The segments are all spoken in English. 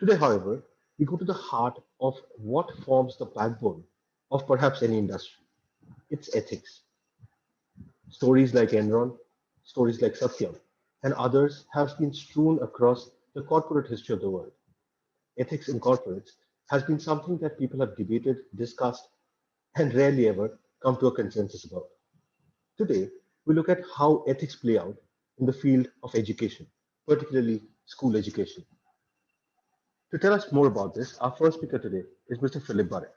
Today, however, we go to the heart of what forms the backbone of perhaps any industry. It's ethics. Stories like Enron, stories like Satyam, and others have been strewn across the corporate history of the world. Ethics in corporates has been something that people have debated, discussed, and rarely ever come to a consensus about. Today, we look at how ethics play out in the field of education, particularly school education. To tell us more about this, our first speaker today is Mr. Philip Burrett.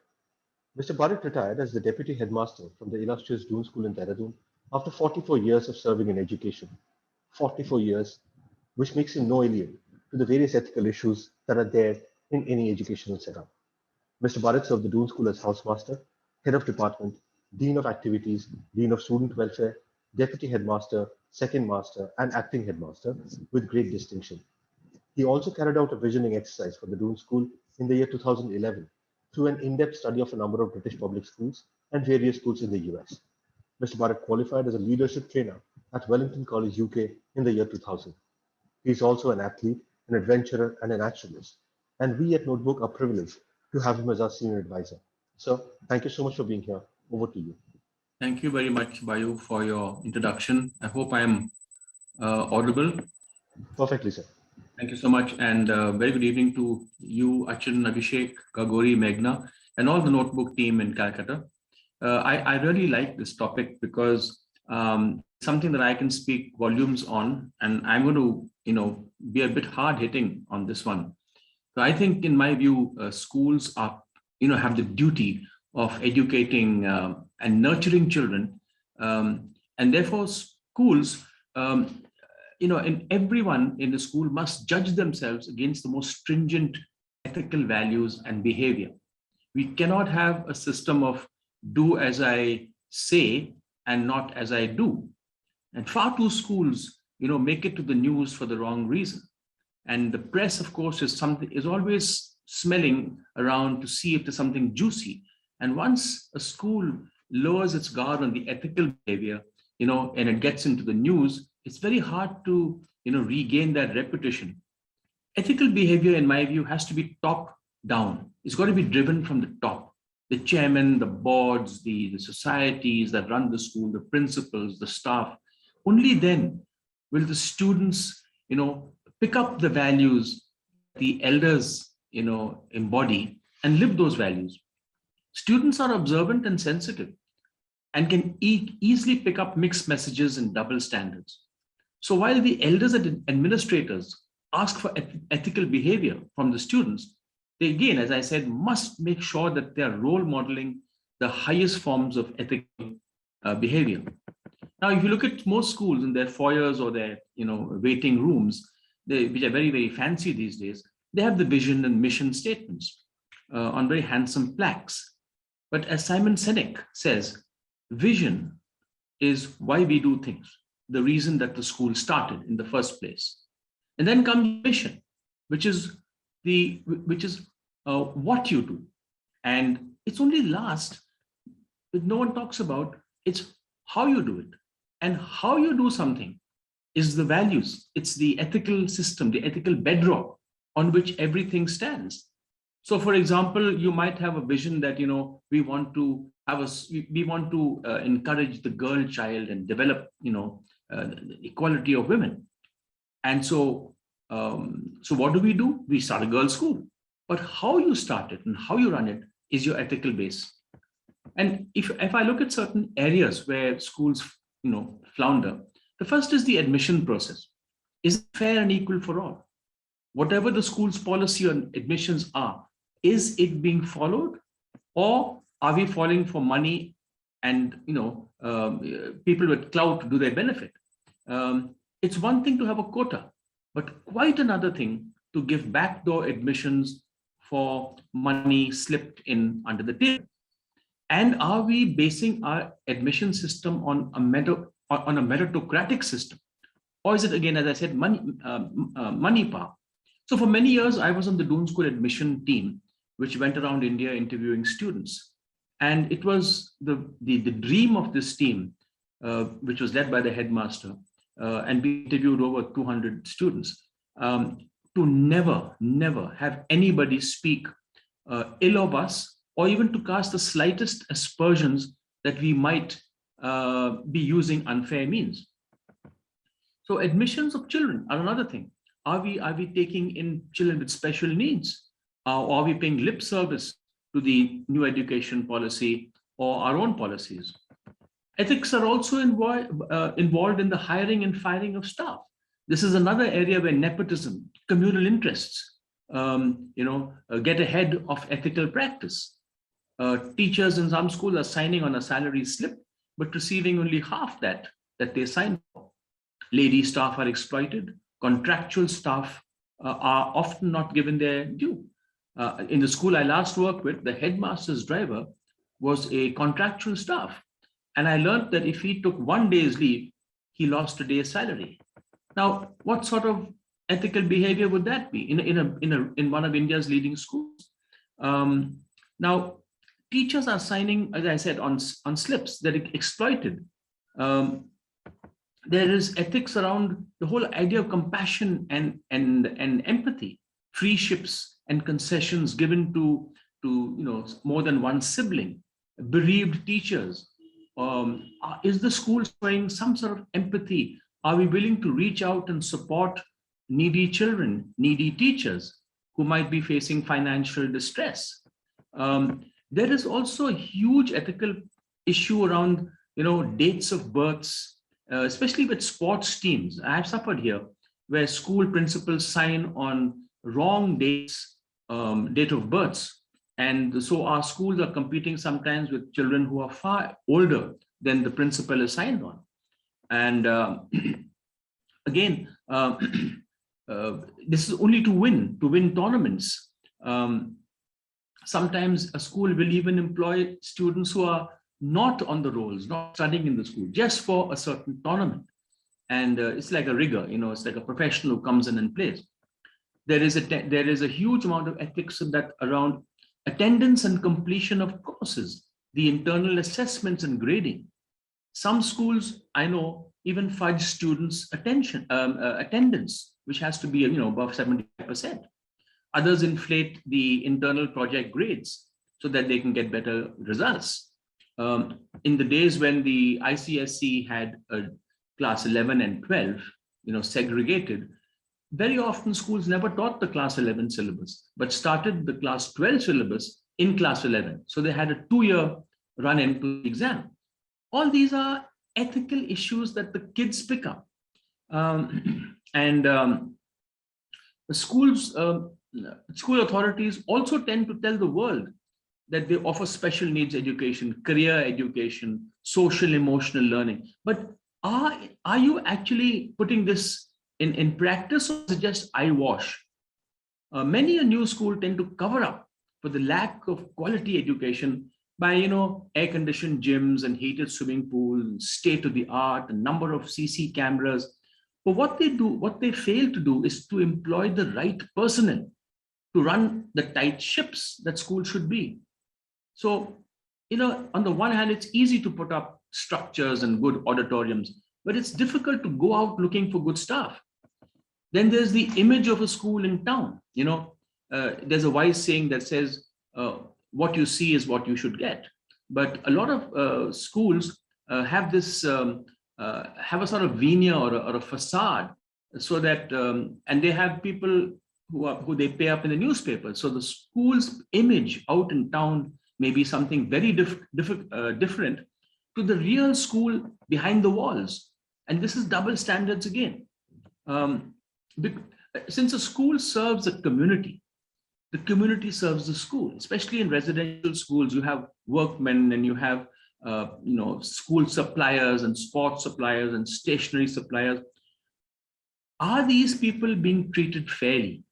Mr. Burrett retired as the Deputy Headmaster from the illustrious Doon School in Dehradun after 44 years of serving in education. 44 years, which makes him no alien to the various ethical issues that are there in any educational setup. Mr. Burrett served the Doon School as Housemaster, Head of Department, Dean of Activities, Dean of Student Welfare, Deputy Headmaster, Second Master, and Acting Headmaster with great distinction. He also carried out a visioning exercise for the Doon School in the year 2011 through an in-depth study of a number of British public schools and various schools in the US. Mr. Burrett qualified as a leadership trainer at Wellington College, UK in the year 2000. He is also an athlete, an adventurer, and a naturalist. And we at Notebook are privileged to have him as our senior advisor. So, thank you so much for being here. Over to you. Thank you very much, Bayu, for your introduction. I hope I am audible. Perfectly, sir. Thank you so much. And very good evening to you, Achin, Abhishek, Gagori, Meghna, and all the Notebook team in Calcutta. I really like this topic because something that I can speak volumes on, and I'm going to, be a bit hard hitting on this one. So I think, in my view, schools are, have the duty of educating and nurturing children, and therefore schools, and everyone in the school must judge themselves against the most stringent ethical values and behavior. We cannot have a system of do as I say and not as I do. And far too schools, make it to the news for the wrong reason. And the press, of course, is always smelling around to see if there's something juicy. And once a school lowers its guard on the ethical behavior, and it gets into the news, it's very hard to, regain that reputation. Ethical behavior, in my view, has to be top down. It's got to be driven from the top. The chairman, the boards, the societies that run the school, the principals, the staff. Only then will the students, pick up the values the elders, embody and live those values. Students are observant and sensitive and can easily pick up mixed messages and double standards. So while the elders and administrators ask for ethical behavior from the students, they again, as I said, must make sure that they are role modeling the highest forms of ethical behavior. Now, if you look at most schools in their foyers or their waiting rooms, which are very, very fancy these days, they have the vision and mission statements on very handsome plaques. But as Simon Sinek says, vision is why we do things, the reason that the school started in the first place. And then comes mission, which is what you do. And it's only last that no one talks about, it's how you do it. And how you do something is the values. It's the ethical system, the ethical bedrock on which everything stands. So, for example, you might have a vision that we want to encourage the girl child and develop the equality of women. And so what do? We start a girls' school. But how you start it and how you run it is your ethical base. And if I look at certain areas where schools flounder, the first is the admission process. Is it fair and equal for all? Whatever the school's policy on admissions are, is it being followed? Or are we falling for money and people with clout to do their benefit? It's one thing to have a quota, but quite another thing to give backdoor admissions for money slipped in under the table. And are we basing our admission system on a meritocratic system? Or is it, again, as I said, money power? So for many years, I was on the Doon School admission team, which went around India interviewing students. And it was the dream of this team, which was led by the headmaster, and we interviewed over 200 students, to never have anybody speak ill of us, or even to cast the slightest aspersions that we might be using unfair means. So admissions of children are another thing. Are we taking in children with special needs? Or are we paying lip service to the new education policy or our own policies? Ethics are also involved in the hiring and firing of staff. This is another area where nepotism, communal interests, get ahead of ethical practice. Teachers in some schools are signing on a salary slip, but receiving only half that they signed for. Lady staff are exploited. Contractual staff are often not given their due. In the school I last worked with, the headmaster's driver was a contractual staff. And I learned that if he took 1 day's leave, he lost a day's salary. Now, what sort of ethical behavior would that be in one of India's leading schools? Now, teachers are signing, as I said, on slips that are exploited. There is ethics around the whole idea of compassion and empathy, free ships and concessions given to more than one sibling, bereaved teachers. Is the school showing some sort of empathy? Are we willing to reach out and support needy children, needy teachers who might be facing financial distress? There is also a huge ethical issue around dates of births, especially with sports teams. I have suffered here where school principals sign on wrong dates, date of births. And so our schools are competing sometimes with children who are far older than the principal is signed on. And again, this is only to win tournaments. Sometimes a school will even employ students who are not on the rolls, not studying in the school, just for a certain tournament. And it's like a rigger, it's like a professional who comes in and plays. There is a huge amount of ethics in that around attendance and completion of courses, the internal assessments and grading. Some schools, I know, even fudge students' attendance, which has to be above 75%. Others inflate the internal project grades so that they can get better results. In the days when the ICSE had class 11 and 12, segregated, very often schools never taught the class 11 syllabus, but started the class 12 syllabus in class 11. So they had a 2-year run into the exam. All these are ethical issues that the kids pick up. The school authorities also tend to tell the world that they offer special needs education, career education, social emotional learning. But are you actually putting this in practice, or is it just eyewash? Many a new school tend to cover up for the lack of quality education by air-conditioned gyms and heated swimming pools, state-of-the-art, a number of CC cameras. But what they fail to do is to employ the right personnel to run the tight ships that schools should be. So, on the one hand, it's easy to put up structures and good auditoriums, but it's difficult to go out looking for good staff. Then there's the image of a school in town. There's a wise saying that says, what you see is what you should get. But a lot of schools have this, have a sort of veneer or a facade, so that, and they have people who they pay up in the newspaper. So the school's image out in town may be something very different to the real school behind the walls. And this is double standards again. Since a school serves the community serves the school. Especially in residential schools, you have workmen and you have school suppliers and sports suppliers and stationery suppliers. Are these people being treated fairly?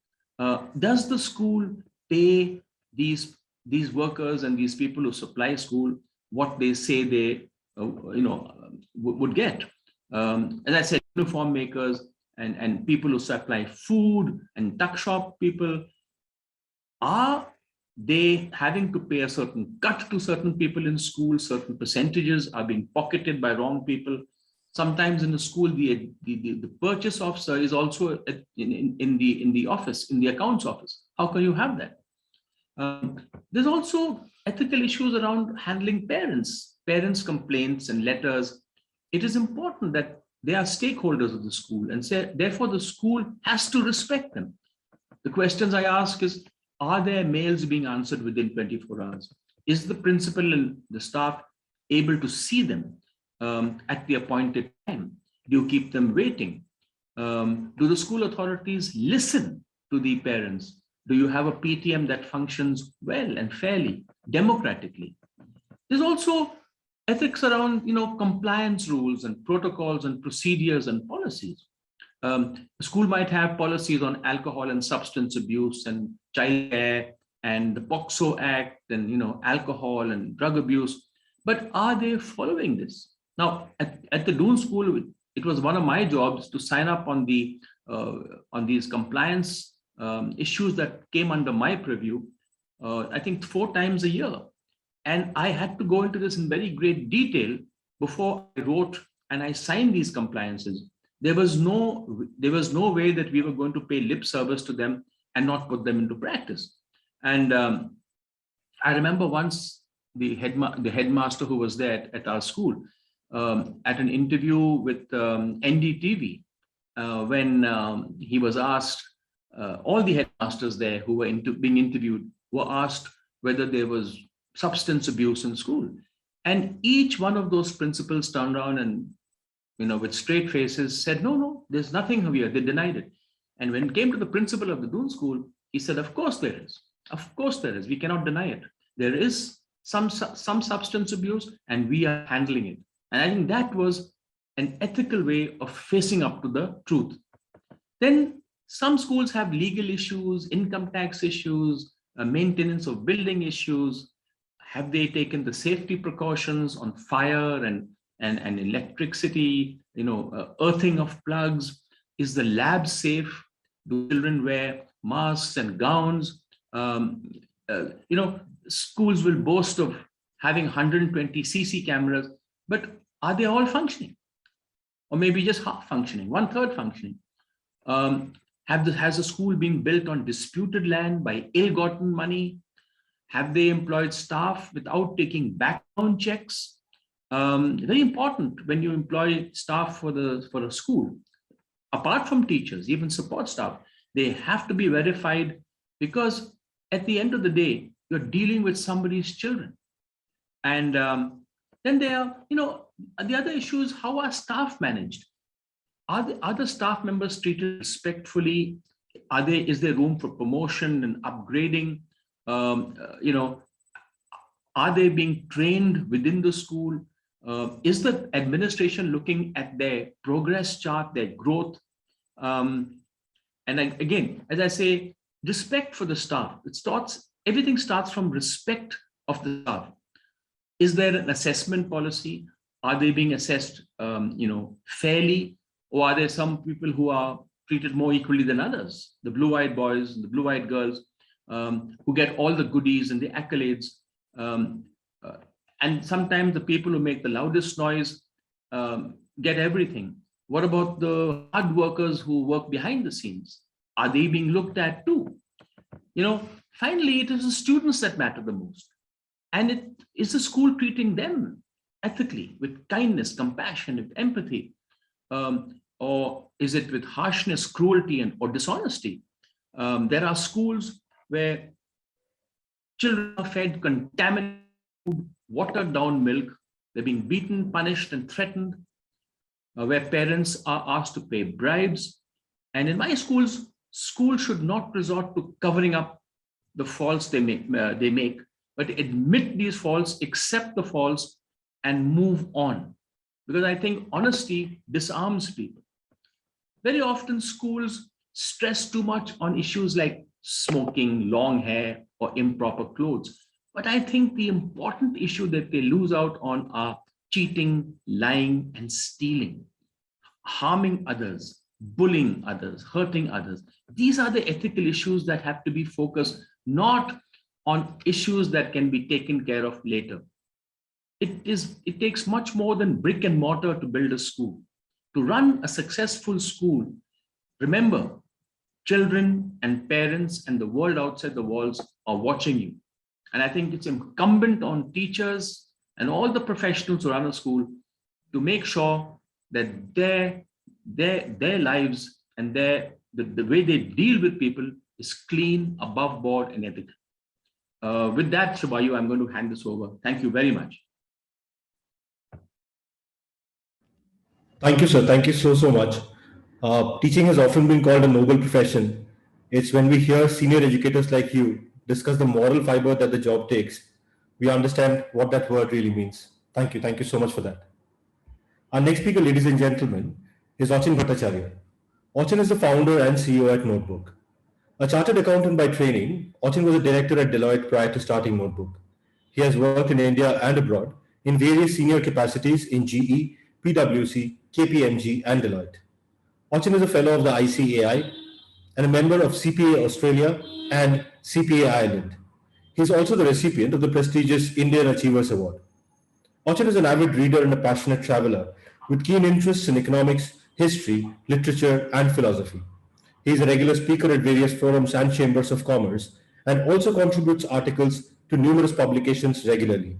Does the school pay these workers and these people who supply school what they say they would get? As I said, uniform makers and people who supply food and tuck shop people, are they having to pay a certain cut to certain people in school? Certain percentages are being pocketed by wrong people. Sometimes in the school, the purchase officer is also in the office, in the accounts office. How can you have that? There's also ethical issues around handling parents' complaints and letters. It is important that they are stakeholders of the school, and therefore the school has to respect them. The questions I ask is, are their mails being answered within 24 hours? Is the principal and the staff able to see them at the appointed time? Do you keep them waiting? Do the school authorities listen to the parents? Do you have a PTM that functions well and fairly, democratically? There's also ethics around, compliance rules and protocols and procedures and policies. The school might have policies on alcohol and substance abuse and child care and the POXO Act and, alcohol and drug abuse. But are they following this? Now, at the Doon School, it was one of my jobs to sign up on these compliance issues that came under my purview, I think 4 times a year. And I had to go into this in very great detail before I wrote and I signed these compliances. There was no way that we were going to pay lip service to them and not put them into practice. And I remember once the headmaster who was there at our school, at an interview with NDTV, when he was asked, all the headmasters there who were being interviewed were asked whether there was substance abuse in school. And each one of those principals turned around and, with straight faces said, no, there's nothing here. They denied it. And when it came to the principal of the Doon School, he said, of course there is. Of course there is. We cannot deny it. There is some substance abuse and we are handling it. And I think that was an ethical way of facing up to the truth. Then some schools have legal issues, income tax issues, maintenance of building issues. Have they taken the safety precautions on fire and electricity, earthing of plugs? Is the lab safe? Do children wear masks and gowns? Schools will boast of having 120 CC cameras, but are they all functioning? Or maybe just half functioning, 1/3 functioning? Has the school been built on disputed land by ill-gotten money? Have they employed staff without taking background checks? Very important when you employ staff for a school. Apart from teachers, even support staff, they have to be verified, because at the end of the day, you're dealing with somebody's children. And then there are, the other issue is, how are staff managed? Are the staff members treated respectfully? Is there room for promotion and upgrading? Are they being trained within the school? Is the administration looking at their progress chart, their growth? Again, as I say, respect for the staff. Everything starts from respect of the staff. Is there an assessment policy? Are they being assessed, fairly? Or are there some people who are treated more equally than others? The blue-eyed boys and the blue-eyed girls who get all the goodies and the accolades. And sometimes the people who make the loudest noise get everything. What about the hard workers who work behind the scenes? Are they being looked at too? Finally, it is the students that matter the most. And it is the school treating them ethically, with kindness, compassion, with empathy? Or is it with harshness, cruelty, or dishonesty? There are schools where children are fed contaminated food, watered down milk. They're being beaten, punished, and threatened, where parents are asked to pay bribes. And in my schools should not resort to covering up the faults they make, but admit these faults, accept the faults, and move on. Because I think honesty disarms people. Very often schools stress too much on issues like smoking, long hair, or improper clothes. But I think the important issue that they lose out on are cheating, lying, and stealing, harming others, bullying others, hurting others. These are the ethical issues that have to be focused, not on issues that can be taken care of later. it takes much more than brick and mortar to build a school. To run a successful school, remember, children and parents and the world outside the walls are watching you. And I think it's incumbent on teachers and all the professionals who run a school to make sure that their lives and the way they deal with people is clean, above board, and ethical. With that, Shubhayu, I'm going to hand this over. Thank you very much. Thank you, sir. Thank you so much. Teaching has often been called a noble profession. It's when we hear senior educators like you discuss the moral fiber that the job takes, we understand what that word really means. Thank you. Thank you so much for that. Our next speaker, ladies and gentlemen, is Achin Bhattacharyya. Achin is the founder and CEO at Notebook. A chartered accountant by training, Achin was a director at Deloitte prior to starting Notebook. He has worked in India and abroad in various senior capacities in GE, PwC, KPMG, and Deloitte. Achin is a fellow of the ICAI and a member of CPA Australia and CPA Ireland. He is also the recipient of the prestigious Indian Achievers Award. Achin is an avid reader and a passionate traveler with keen interests in economics, history, literature, and philosophy. He is a regular speaker at various forums and chambers of commerce and also contributes articles to numerous publications regularly.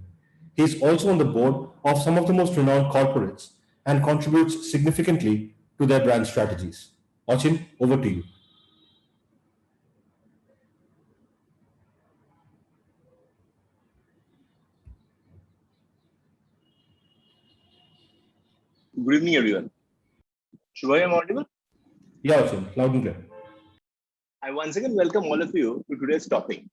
He is also on the board of some of the most renowned corporates and contributes significantly to their brand strategies. Achin, over to you. Good evening, everyone. Shubhai, am I audible? Yeah, Achin, loud and clear. I once again welcome all of you to today's topic.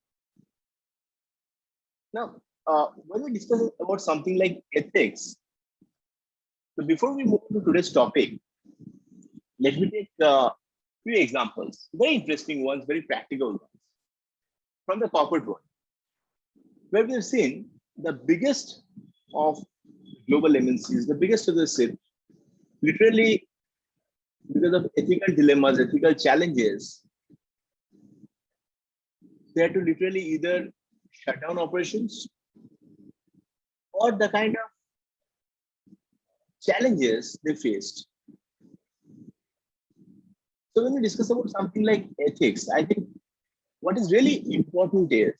Now, when we discuss about something like ethics, so before we move to today's topic, let me take a few examples, very interesting ones, very practical ones, from the corporate world, where we have seen the biggest of global MNCs, the biggest of the SIP, literally because of ethical dilemmas, ethical challenges, they had to literally either shut down operations or the kind of challenges they faced. So when we discuss about something like ethics, I think what is really important is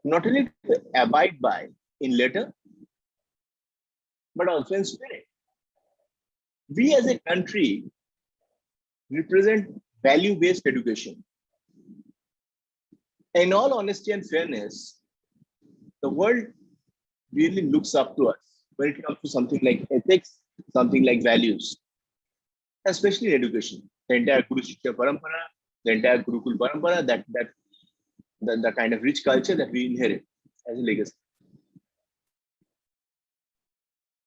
not only to abide by in letter, but also in spirit. We as a country represent value-based education. In all honesty and fairness, the world really looks up to us when it comes to something like ethics, something like values, especially in education. The entire Guru Shiksha Parampara, the entire Gurukul Parampara, the kind of rich culture that we inherit as a legacy.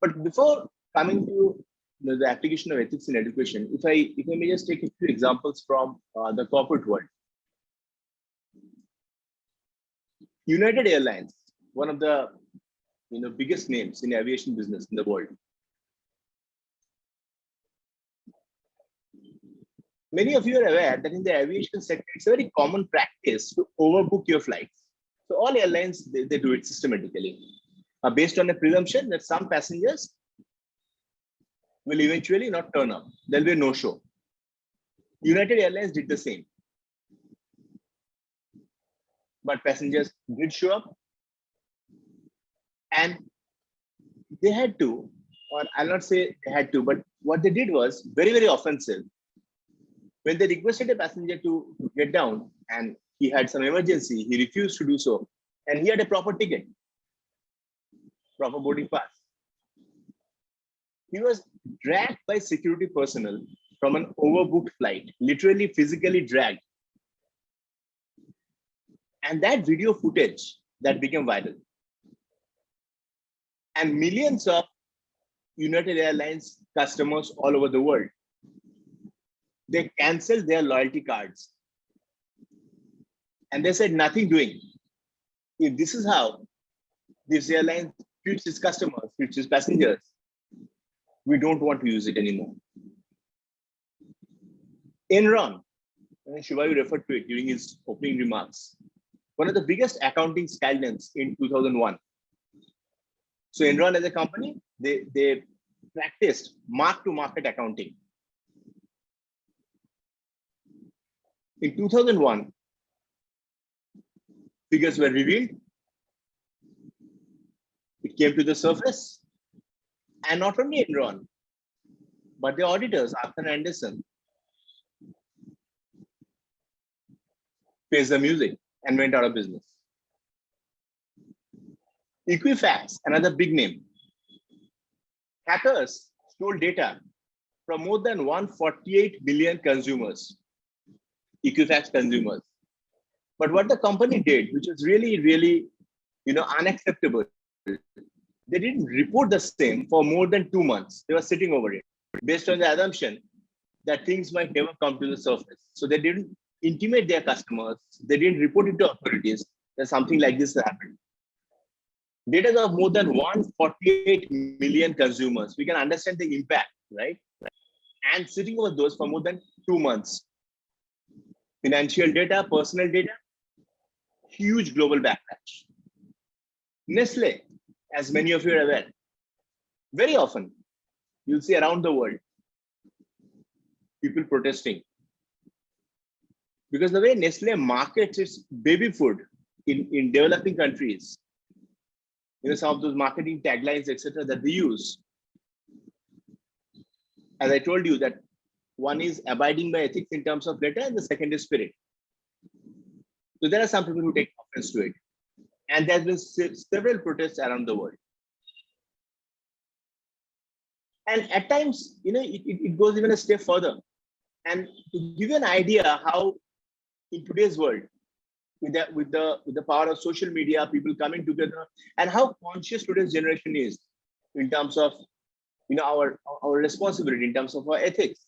But before coming to the application of ethics in education, if I may just take a few examples from the corporate world. United Airlines, one of the biggest names in aviation business in the world. Many of you are aware that in the aviation sector, it's a very common practice to overbook your flights. So all airlines, they do it systematically, based on a presumption that some passengers will eventually not turn up. There'll be a no-show. United Airlines did the same. But passengers did show up, and they had to, or I'll not say they had to, but what they did was very, very offensive. When they requested a passenger to get down and he had some emergency, he refused to do so, and he had a proper ticket, proper boarding pass. He was dragged by security personnel from an overbooked flight, literally physically dragged. And that video footage that became viral. And millions of United Airlines customers all over the world, they canceled their loyalty cards. And they said, nothing doing. If this is how this airline treats its customers, treats its passengers, we don't want to use it anymore. Enron, and Shivayu referred to it during his opening remarks, one of the biggest accounting scandals in 2001. So Enron as a company, they practiced mark-to-market accounting. In 2001, figures were revealed. It came to the surface. And not only Enron, but the auditors, Arthur Anderson, faced the music and went out of business. Equifax, another big name. Hackers stole data from more than 148 billion consumers, Equifax consumers. But what the company did, which is really, really, unacceptable, they didn't report the same for more than 2 months. They were sitting over it based on the assumption that things might never come to the surface. So they didn't intimate their customers. They didn't report it to authorities that something like this happened. Data of more than 148 million consumers. We can understand the impact, right? And sitting over those for more than 2 months. Financial data, personal data, huge global backlash. Nestle, as many of you are aware, very often you'll see around the world people protesting because the way Nestle markets its baby food in developing countries, some of those marketing taglines, etc., that they use. As I told you, that one is abiding by ethics in terms of letter, and the second is spirit. So there are some people who take offense to it, and there have been several protests around the world. And at times, it goes even a step further. And to give you an idea how, in today's world, with the power of social media, people coming together, and how conscious today's generation is in terms of our responsibility, in terms of our ethics.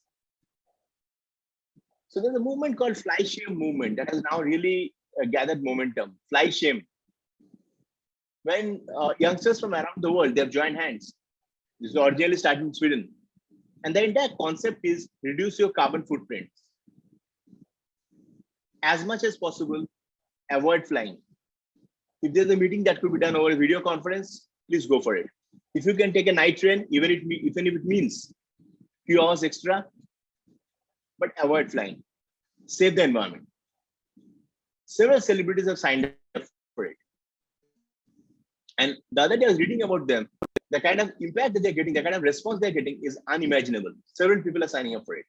So there's a movement called fly shame movement that has now really gathered momentum. Fly shame. When youngsters from around the world, they've joined hands. This originally started in Sweden. And the entire concept is reduce your carbon footprint. As much as possible, avoid flying. If there's a meeting that could be done over a video conference, please go for it. If you can take a night train, even if it means a few hours extra, but avoid flying. Save the environment. Several celebrities have signed up for it. And the other day I was reading about them. The kind of impact that they're getting, the kind of response they're getting is unimaginable. Several people are signing up for it.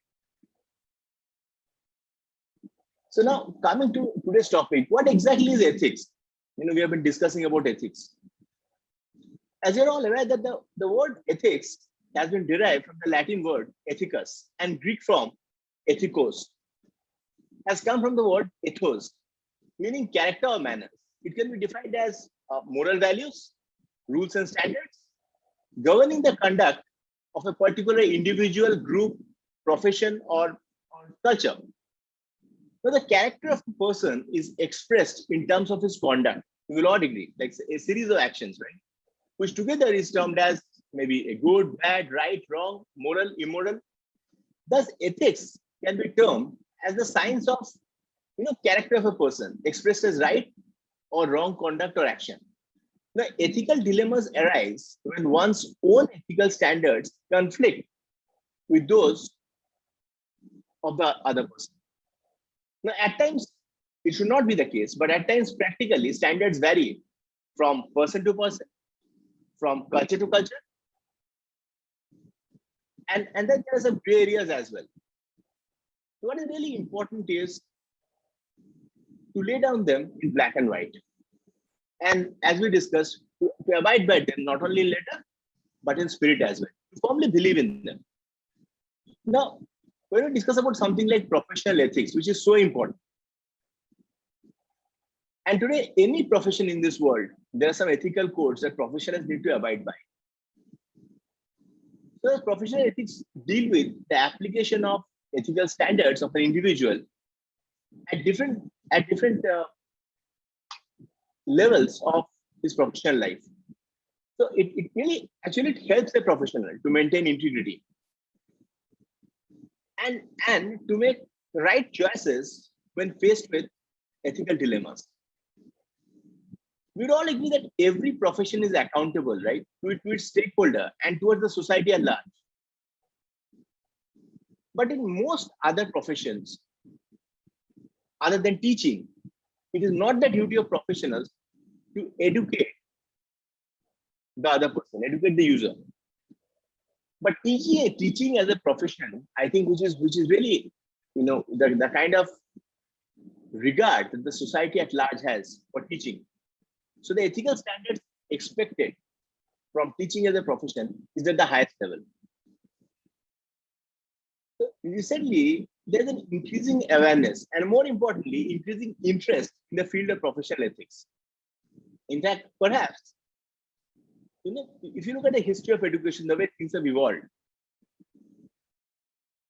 So now coming to today's topic, what exactly is ethics? We have been discussing about ethics. As you're all aware that the word ethics has been derived from the Latin word ethicus and Greek form ethikos, has come from the word ethos, meaning character or manners. It can be defined as moral values, rules and standards, governing the conduct of a particular individual, group, profession, or culture. Now, the character of a person is expressed in terms of his conduct. We will all agree, like a series of actions, right? Which together is termed as maybe a good, bad, right, wrong, moral, immoral. Thus, ethics can be termed as the science of, character of a person, expressed as right or wrong conduct or action. Now, ethical dilemmas arise when one's own ethical standards conflict with those of the other person. Now, at times, it should not be the case, but at times, practically, standards vary from person to person, from culture to culture. And then there are some gray areas as well. So what is really important is to lay down them in black and white. And as we discussed, to abide by them, not only in letter, but in spirit as well. To firmly believe in them. Now, when we discuss about something like professional ethics, which is so important. And today, any profession in this world, there are some ethical codes that professionals need to abide by. So professional ethics deal with the application of ethical standards of an individual at different levels of his professional life. So it really actually helps a professional to maintain integrity and to make right choices when faced with ethical dilemmas. we'd all agree that every profession is accountable, right, to its stakeholder and towards the society at large. But in most other professions, other than teaching, it is not the duty of professionals to educate the other person, educate the user. But teaching as a profession, I think, which is really, the kind of regard that the society at large has for teaching. So the ethical standards expected from teaching as a profession is at the highest level. So recently, there's an increasing awareness and, more importantly, increasing interest in the field of professional ethics. In fact, perhaps, if you look at the history of education, the way things have evolved,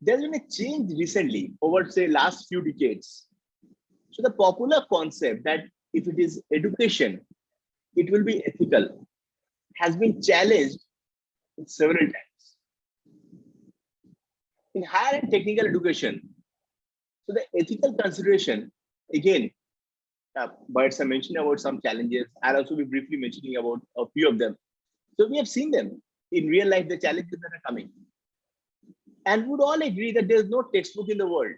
there's been a change recently over, say, last few decades. So the popular concept that if it is education, it will be ethical, has been challenged several times. In higher and technical education, so the ethical consideration, again, Burrett mentioned about some challenges. I'll also be briefly mentioning about a few of them. So we have seen them in real life, the challenges that are coming. And would all agree that there's no textbook in the world.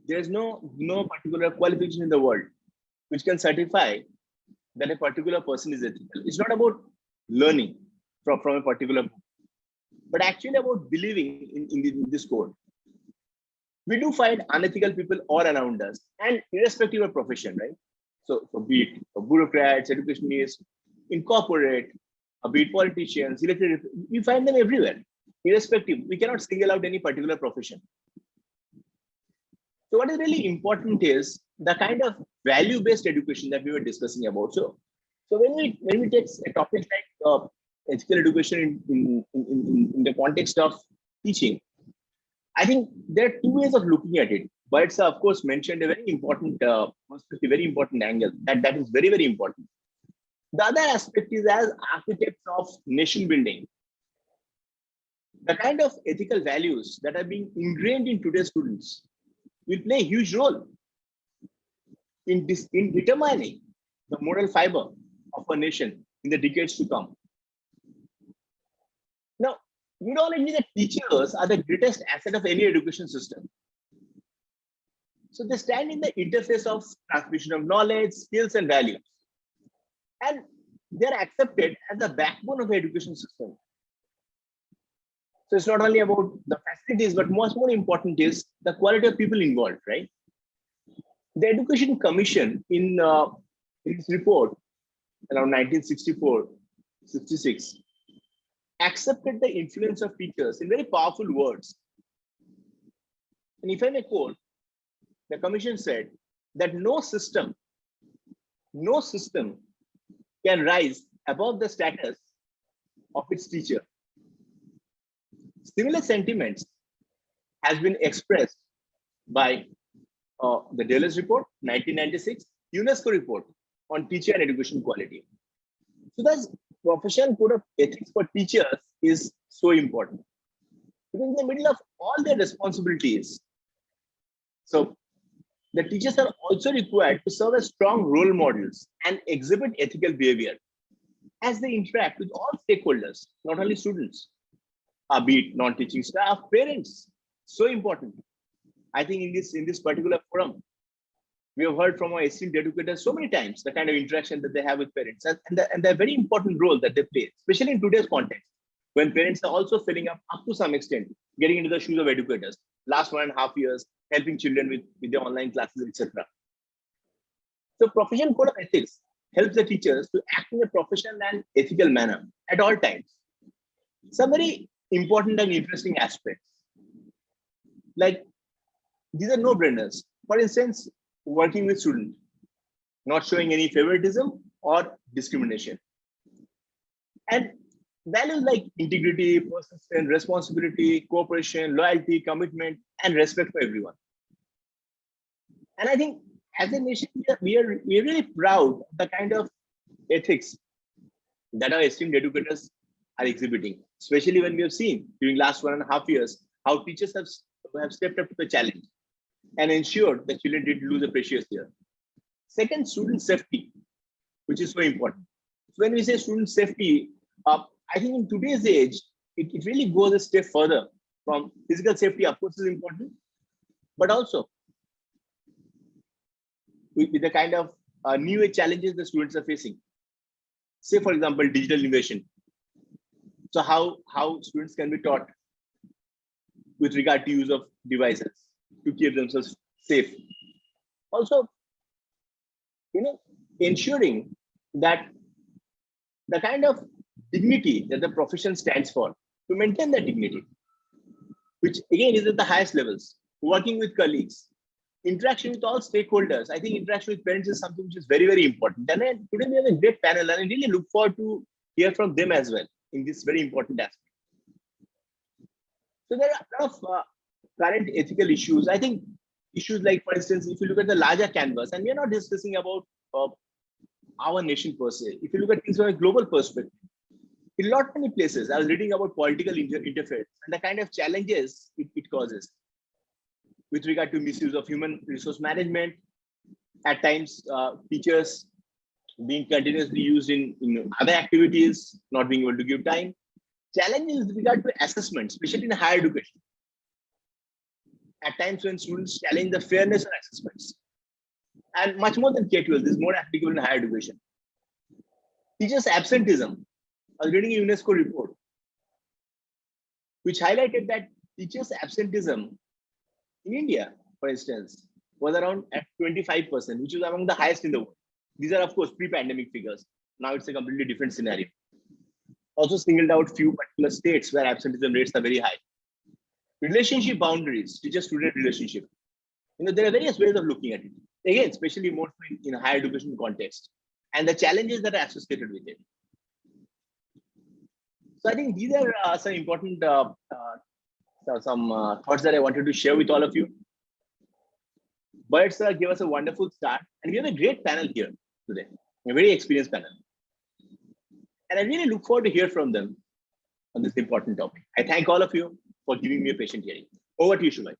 There's no particular qualification in the world which can certify that a particular person is ethical. It's not about learning from a particular book, but actually about believing in this code. We do find unethical people all around us, and irrespective of profession, right? So be it bureaucrats, educationists, in corporate, be it politicians, elected, we find them everywhere, irrespective. We cannot single out any particular profession. So what is really important is the kind of value-based education that we were discussing about. So when we take a topic like ethical education in the context of teaching, I think there are two ways of looking at it. But of course mentioned a very important perspective, very important angle that is very, very important. The other aspect is, as architects of nation building, the kind of ethical values that are being ingrained in today's students will play a huge role in determining the moral fiber of a nation in the decades to come. Now, we don't agree that teachers are the greatest asset of any education system. So they stand in the interface of transmission of knowledge, skills, and values. And they're accepted as the backbone of the education system. So it's not only about the facilities, but much more important is the quality of people involved, right? The Education Commission in its report around 1964-66 accepted the influence of teachers in very powerful words. And if I may quote, the commission said that no system can rise above the status of its teacher. Similar sentiments has been expressed by the Deliberations report, 1996, UNESCO report on teacher and education quality. So thus, professional code of ethics for teachers is so important. Because in the middle of all their responsibilities, so the teachers are also required to serve as strong role models and exhibit ethical behavior as they interact with all stakeholders, not only students, be it non-teaching staff, parents. So important. I think in this particular forum, we have heard from our esteemed educators so many times the kind of interaction that they have with parents and the very important role that they play, especially in today's context, when parents are also filling up to some extent, getting into the shoes of educators. Last 1.5 years, helping children with their online classes, etc. So professional code of ethics helps the teachers to act in a professional and ethical manner at all times. Some very important and interesting aspects, like these are no-brainers. For instance, working with students, not showing any favoritism or discrimination. And values like integrity, persistence, responsibility, cooperation, loyalty, commitment, and respect for everyone. And I think as a nation, we are really proud of the kind of ethics that our esteemed educators are exhibiting, especially when we have seen during last 1.5 years how teachers have stepped up to the challenge and ensured that children did lose a precious year. Second, student safety. which is so important. So when we say student safety, I think in today's age, it really goes a step further from physical safety, of course, is important, but also with the kind of new age challenges the students are facing. Say, for example, digital innovation. So how students can be taught with regard to use of devices to keep themselves safe. Also, ensuring that the kind of dignity that the profession stands for, to maintain that dignity, which again is at the highest levels, working with colleagues, interaction with all stakeholders. I think interaction with parents is something which is very, very important. And then today we have a great panel, and I really look forward to hear from them as well in this very important aspect. So there are a lot of current ethical issues. I think issues like, for instance, if you look at the larger canvas, and we are not discussing about our nation per se. If you look at things from a global perspective, in a lot many places, I was reading about political interference and the kind of challenges it causes with regard to misuse of human resource management. At times, teachers being continuously used in other activities, not being able to give time. Challenges with regard to assessment, especially in higher education. At times when students challenge the fairness of assessments. And much more than K-12, this is more applicable in higher education. Teachers' absenteeism. I was reading a UNESCO report, which highlighted that teachers' absenteeism in India, for instance, was around at 25%, which is among the highest in the world. These are, of course, pre-pandemic figures. Now it's a completely different scenario. Also singled out few particular states where absenteeism rates are very high. Relationship boundaries, teacher-student relationship. There are various ways of looking at it. Again, especially more in a higher education context, and the challenges that are associated with it. So I think these are some important thoughts that I wanted to share with all of you. Burrett sir gave us a wonderful start, and we have a great panel here today, a very experienced panel. And I really look forward to hear from them on this important topic. I thank all of you for giving me a patient hearing. Over to you, Suman.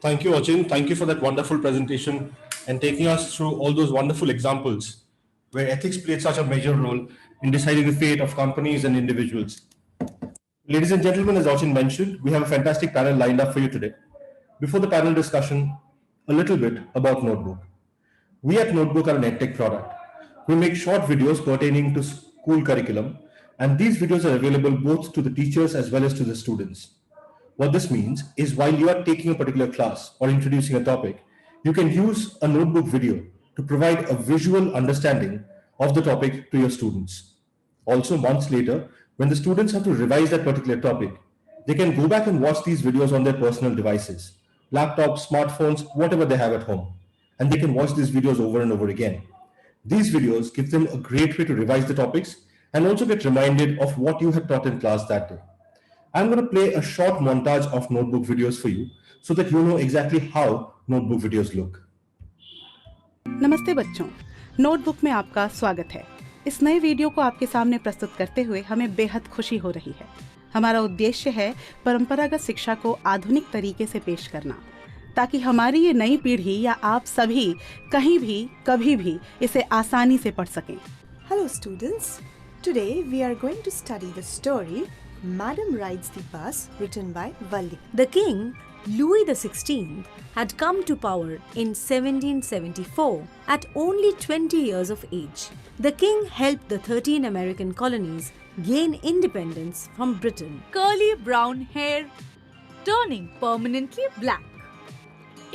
Thank you, Achin. Thank you for that wonderful presentation and taking us through all those wonderful examples where ethics played such a major role in deciding the fate of companies and individuals. Ladies and gentlemen, as Achin mentioned, we have a fantastic panel lined up for you today. Before the panel discussion, a little bit about Notebook. We at Notebook are an EdTech product. We make short videos pertaining to school curriculum, and these videos are available both to the teachers as well as to the students. What this means is while you are taking a particular class or introducing a topic, you can use a notebook video to provide a visual understanding of the topic to your students. Also, months later, when the students have to revise that particular topic, they can go back and watch these videos on their personal devices, laptops, smartphones, whatever they have at home, and they can watch these videos over and over again. These videos give them a great way to revise the topics and also get reminded of what you had taught in class that day. I'm going to play a short montage of notebook videos for you so that you know exactly how notebook videos look. नमस्ते बच्चों, notebook में आपका स्वागत है। इस नए video को आपके सामने प्रस्तुत करते हुए हमें बेहद खुशी हो रही है। हमारा उद्देश्य है परंपरागत शिक्षा को आधुनिक तरीके से पेश करना, ताकि हमारी ये नई पीढ़ी या आप सभी कहीं भी कभी भी इसे आसानी से पढ़ सकें। Hello students, today we are going to study the story Madam Rides the Bus, written by Valli. The king, Louis XVI, had come to power in 1774 at only 20 years of age. The king helped the 13 American colonies gain independence from Britain. Curly brown hair turning permanently black.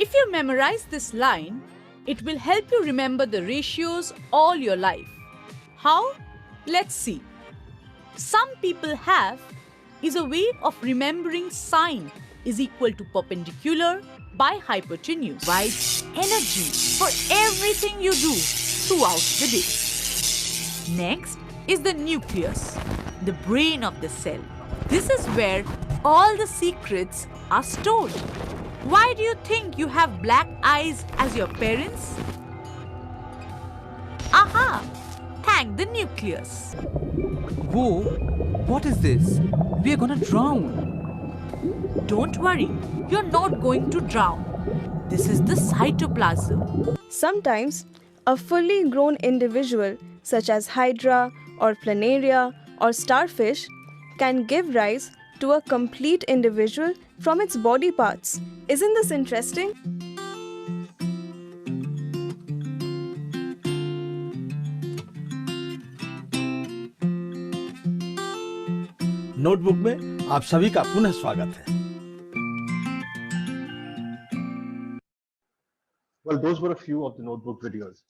If you memorize this line, it will help you remember the ratios all your life. How? Let's see. Some people have is a way of remembering sine is equal to perpendicular by hypotenuse. Provides energy for everything you do throughout the day. Next is the nucleus, the brain of the cell. This is where all the secrets are stored. Why do you think you have black eyes as your parents? Aha! Thank the nucleus. Whoa, what is this? We are gonna drown. Don't worry, you're not going to drown. This is the cytoplasm. Sometimes, a fully grown individual, such as hydra or planaria or starfish, can give rise to a complete individual from its body parts. Isn't this interesting? Notebook में आप सभी का पुनः स्वागत है। Well, those were a few of the notebook videos.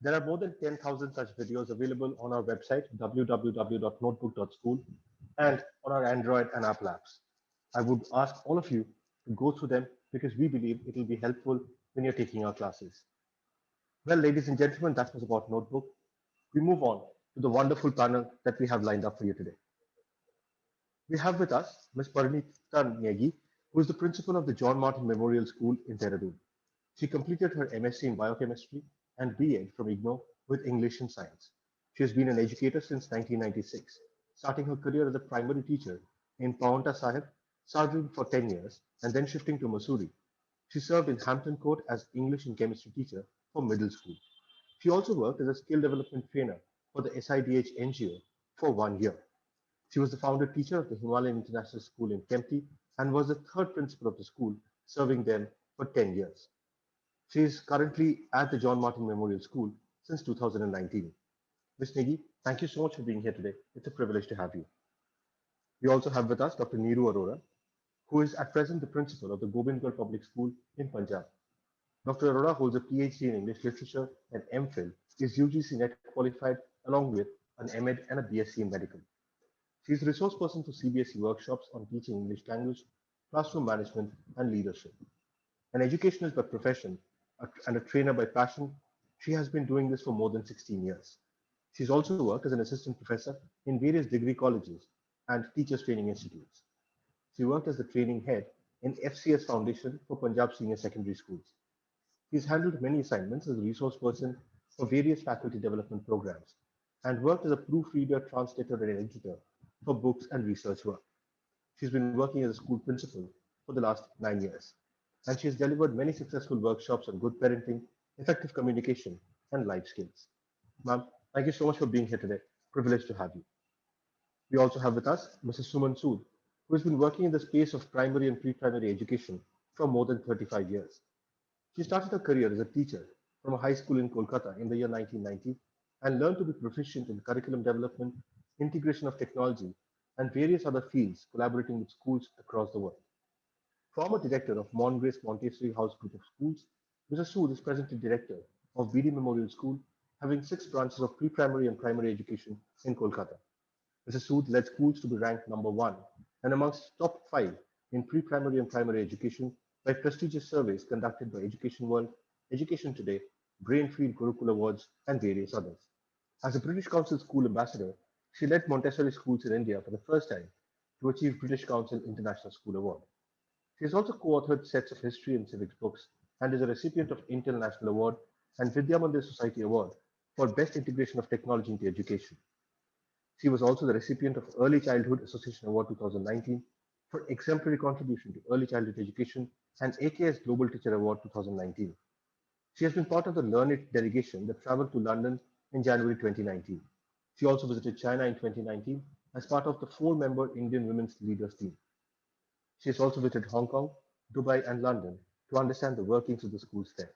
There are more than 10,000 such videos available on our website, www.notebook.school, and on our Android and Apple apps. I would ask all of you to go through them because we believe it will be helpful when you're taking our classes. Well, ladies and gentlemen, that was about Notebook. We move on to the wonderful panel that we have lined up for you today. We have with us Ms. Parineeta Negi, who is the principal of the John Martyn Memorial School in Dehradun. She completed her MSc in Biochemistry and BEd from IGNOU with English and Science. She has been an educator since 1996, starting her career as a primary teacher in Paonta Sahib, serving for 10 years, and then shifting to Mussoorie. She served in Hampton Court as English and Chemistry teacher for middle school. She also worked as a skill development trainer for the SIDH NGO for 1 year. She was the founder teacher of the Himalayan International School in Kempty and was the third principal of the school, serving them for 10 years. She is currently at the John Martyn Memorial School since 2019. Ms. Negi, thank you so much for being here today. It's a privilege to have you. We also have with us Dr. Neeru Arora, who is at present the principal of the Gobindgarh Public School in Punjab. Dr. Arora holds a PhD in English Literature and MPhil, is UGC NET qualified along with an MEd and a BSc in Medical. She is resource person for CBSE workshops on teaching English language, classroom management, and leadership. An educationist by profession and a trainer by passion, she has been doing this for more than 16 years. She's also worked as an assistant professor in various degree colleges and teachers training institutes. She worked as the training head in FCS Foundation for Punjab Senior Secondary Schools. She's handled many assignments as a resource person for various faculty development programs and worked as a proofreader, translator, and editor for books and research work. She's been working as a school principal for the last 9 years, and she has delivered many successful workshops on good parenting, effective communication, and life skills. Ma'am, thank you so much for being here today. Privileged to have you. We also have with us Mrs. Suman Sood, who has been working in the space of primary and pre-primary education for more than 35 years. She started her career as a teacher from a high school in Kolkata in the year 1990 and learned to be proficient in curriculum development, integration of technology, and various other fields, collaborating with schools across the world. Former director of Mongrace Montessori House Group of Schools, Mr. Sood is presently director of BD Memorial School, having 6 branches of pre-primary and primary education in Kolkata. Mr. Sood led schools to be ranked number 1 and amongst top 5 in pre-primary and primary education by prestigious surveys conducted by Education World, Education Today, Brainfield Gurukul Awards, and various others. As a British Council School Ambassador, she led Montessori schools in India for the first time to achieve British Council International School Award. She has also co-authored sets of history and civics books and is a recipient of Intel National Award and Vidya Mandir Society Award for Best Integration of Technology into Education. She was also the recipient of Early Childhood Association Award 2019 for exemplary contribution to early childhood education and AKS Global Teacher Award 2019. She has been part of the Learn It delegation that traveled to London in January 2019. She also visited China in 2019 as part of the 4-member Indian Women's Leaders team. She has also visited Hong Kong, Dubai, and London to understand the workings of the schools there.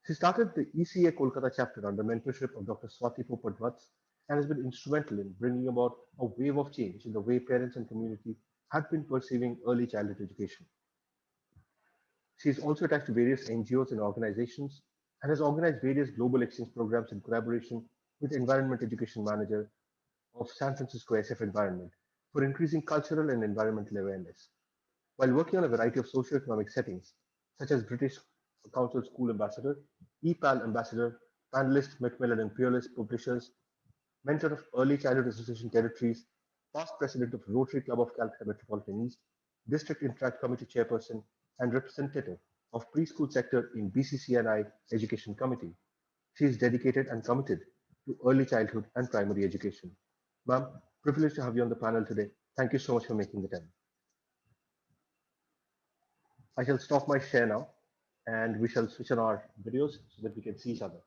She started the ECA Kolkata chapter under mentorship of Dr. Swati Popadwats and has been instrumental in bringing about a wave of change in the way parents and community have been perceiving early childhood education. She is also attached to various NGOs and organizations and has organized various global exchange programs in collaboration with Environment Education Manager of San Francisco SF Environment for increasing cultural and environmental awareness. While working on a variety of socio-economic settings, such as British Council School Ambassador, EPAL Ambassador, panelist Macmillan and Peerless Publishers, mentor of Early Childhood Association Territories, past president of Rotary Club of Calcutta Metropolitan East, District Interact Committee Chairperson, and representative of preschool sector in BCCNI Education Committee. She is dedicated and committed to early childhood and primary education. Ma'am, privileged to have you on the panel today. Thank you so much for making the time. I shall stop my share now and we shall switch on our videos so that we can see each other.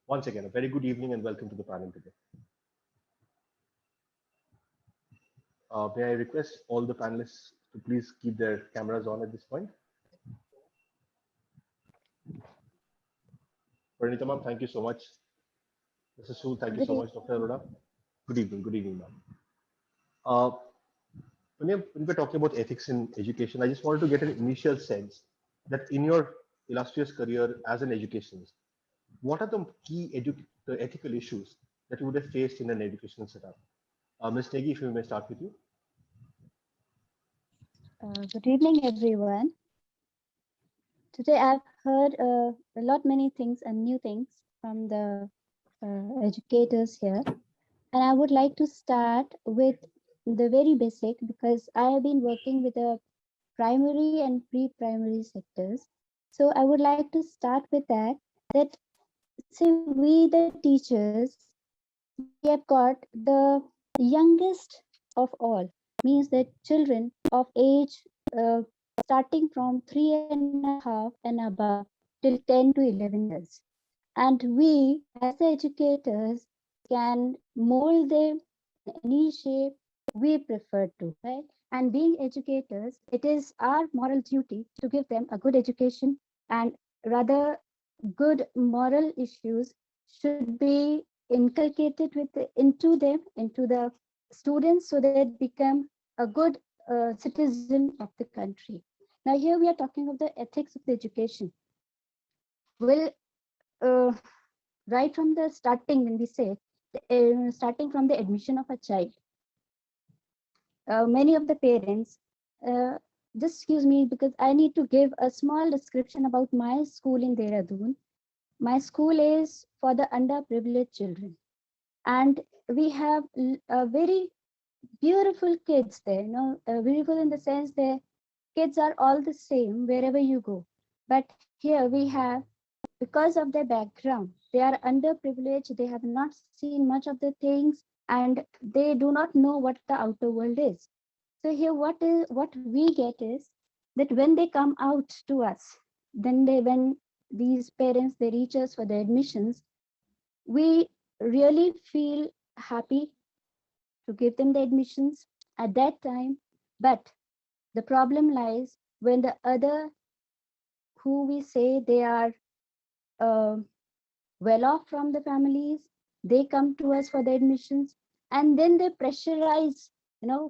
Once again, a very good evening and welcome to the panel today. May I request all the panelists to please keep their cameras on at this point. Parineeta ma'am, thank you so much. Mr. Sood, thank you so much. Dr. Arora. Good evening, ma'am. When we're talking about ethics in education, I just wanted to get an initial sense that in your illustrious career as an educationist, what are the key the ethical issues that you would have faced in an educational setup? Ms. Negi, if we may start with you. Good evening, everyone. Today I've heard many things and new things from the educators here. And I would like to start with the very basic because I have been working with the primary and pre-primary sectors. So I would like to start with that say we the teachers, we have got the youngest of all, means that children of age starting from 3.5 and above till 10 to 11 years. And we as the educators can mold them in any shape we prefer to, right? And being educators, it is our moral duty to give them a good education, and rather good moral issues should be inculcated into the students so that they become a good citizen of the country. Now here we are talking of the ethics of the education. Well, right from the starting, when we say starting from the admission of a child, many of the parents, just excuse me because I need to give a small description about my school in Dehradun. My school is for the underprivileged children, and we have very beautiful kids there. Beautiful in the sense that kids are all the same wherever you go. But here we have, because of their background, they are underprivileged. They have not seen much of the things, and they do not know what the outer world is. So here, what we get is that when they come out to us, when these parents they reach us for the admissions, we really feel happy to give them the admissions at that time. But the problem lies when the other, who we say they are well off from the families, they come to us for the admissions, and then they pressurize,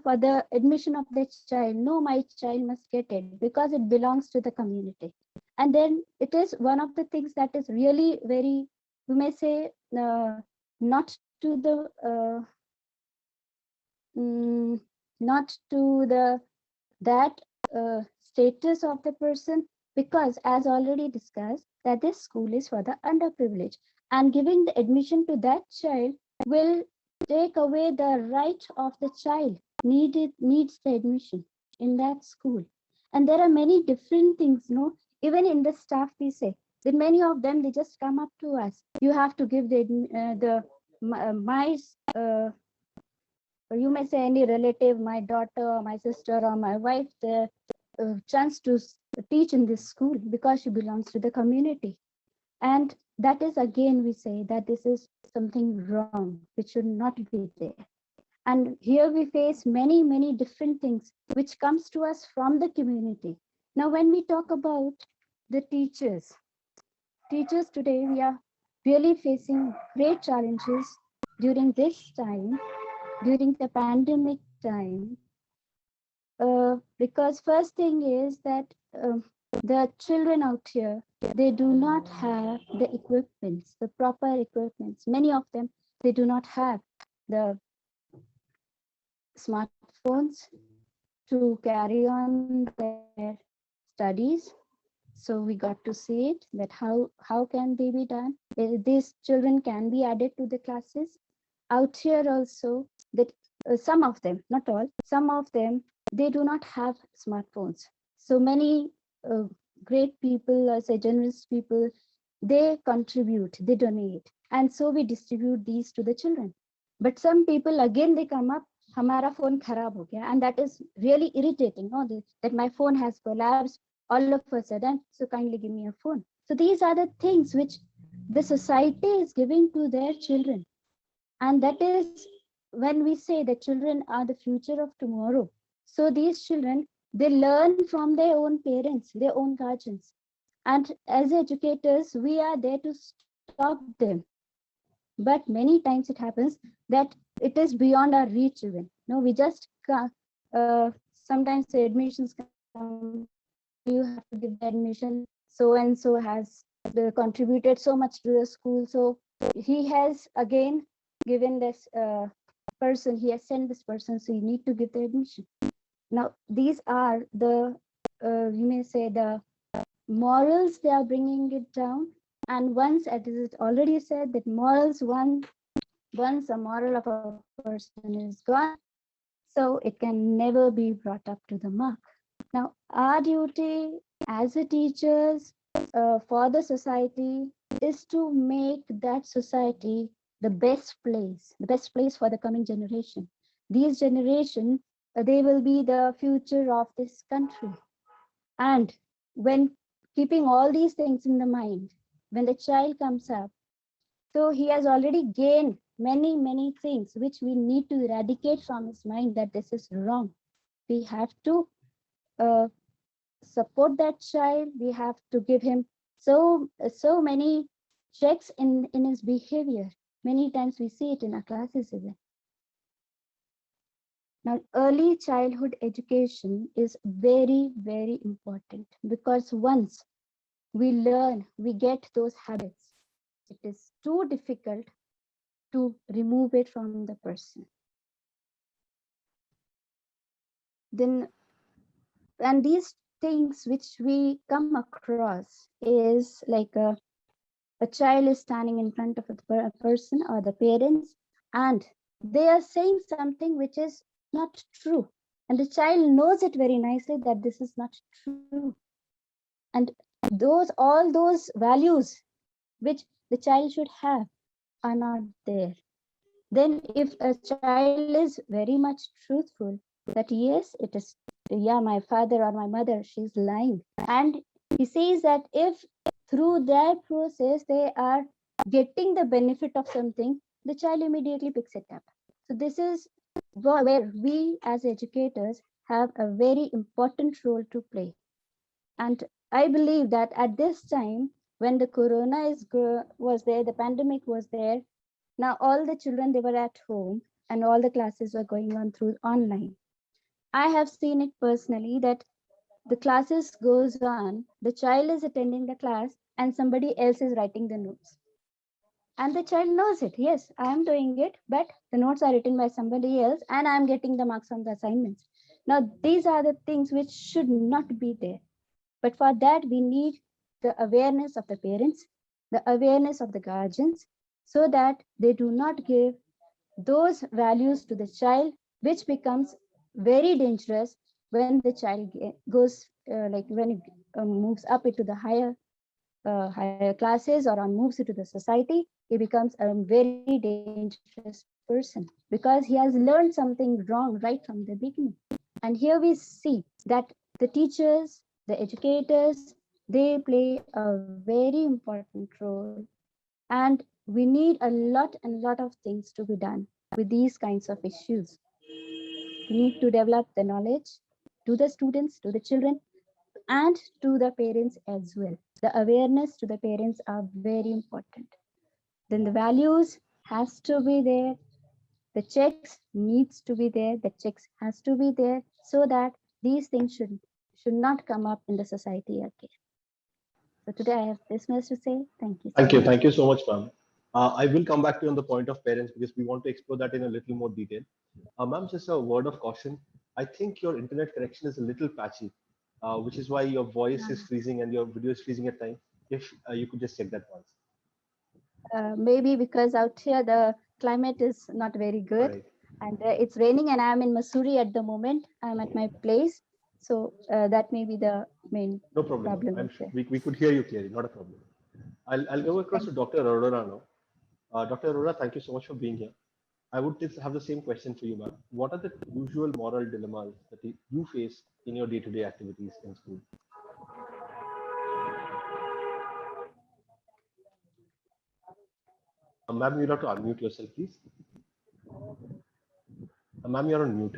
for the admission of their child. No, my child must get it because it belongs to the community. And then it is one of the things that is really very, we may say, not to the that status of the person, because as already discussed, that this school is for the underprivileged, and giving the admission to that child will take away the right of the child needs the admission in that school. And there are many different things, even in the staff we say that many of them, they just come up to us, you have to give you may say any relative, my daughter or my sister or my wife, the chance to teach in this school because she belongs to the community. And that is, again, we say that this is something wrong, which should not be there. And here we face many, many different things which comes to us from the community. Now, when we talk about the teachers today, we are really facing great challenges during this time, during the pandemic time, because first thing is that the children out here, they do not have the equipments, the proper equipments. Many of them, they do not have the smartphones to carry on their studies. So we got to see it, that how can they be done? These children can be added to the classes. Out here also, that some of them, not all, some of them, they do not have smartphones. So many great people, say generous people, they contribute, they donate. And so we distribute these to the children. But some people, again, they come up, hamara phone kharab ho gaya, and that is really irritating, that my phone has collapsed, all of a sudden, so kindly give me a phone. So these are the things which the society is giving to their children. And that is when we say that children are the future of tomorrow. So these children, they learn from their own parents, their own guardians. And as educators, we are there to stop them. But many times it happens that it is beyond our reach even. No, we just sometimes the admissions come, you have to give the admission, so and so has contributed so much to the school, so he has again given this person, he has sent this person, so you need to give the admission. Now these are the you may say the morals, they are bringing it down. And once, as it already said, that morals, once a moral of a person is gone, so it can never be brought up to the mark. Now, our duty as a teachers for the society is to make that society the best place for the coming generation. These generation, they will be the future of this country. And when keeping all these things in the mind, when the child comes up, so he has already gained many things which we need to eradicate from his mind, that this is wrong. We have to support that child. We have to give him so many checks in his behavior. Many times we see it in our classes even. Now, early childhood education is very important, because once we learn, we get those habits, it is too difficult to remove it from the person. Then, and these things which we come across is like a child is standing in front of a person or the parents, and they are saying something which is not true. And the child knows it very nicely that this is not true. And all those values which the child should have are not there. Then if a child is very much truthful, that yes, it is, yeah, my father or my mother, she's lying. And he says that if through that process they are getting the benefit of something, the child immediately picks it up. So this is where we as educators have a very important role to play. And I believe that at this time, when the corona was there, the pandemic was there, now all the children, they were at home and all the classes were going on through online. I have seen it personally that the classes goes on, the child is attending the class and somebody else is writing the notes. And the child knows it. Yes, I am doing it, but the notes are written by somebody else and I am getting the marks on the assignments. Now, these are the things which should not be there. But for that, we need the awareness of the parents, the awareness of the guardians, so that they do not give those values to the child, which becomes very dangerous when the child goes, like when it moves up into the higher classes or moves into the society, he becomes a very dangerous person because he has learned something wrong right from the beginning. And here we see that the teachers, the educators, they play a very important role. And we need a lot of things to be done with these kinds of issues. We need to develop the knowledge to the students, to the children, and to the parents as well. The awareness to the parents are very important. Then the values has to be there. The checks needs to be there. The checks has to be there so that these things should not come up in the society again. So today I have this much to say. Thank you. Thank you so much, ma'am. I will come back to you on the point of parents because we want to explore that in a little more detail. Ma'am, just a word of caution. I think your internet connection is a little patchy, which is why your voice is freezing and your video is freezing at times. If you could just check that once. Maybe because out here the climate is not very good, right. And it's raining and I'm in Missouri at the moment. I'm at my place. So that may be the main problem. I'm sure. We could hear you clearly, not a problem. I'll go across to Dr. Arora now. Dr. Arora, thank you so much for being here. I would just have the same question for you, ma'am. What are the usual moral dilemmas that you face in your day-to-day activities in school? Ma'am, you'll have to unmute yourself, please. Ma'am, you're on mute.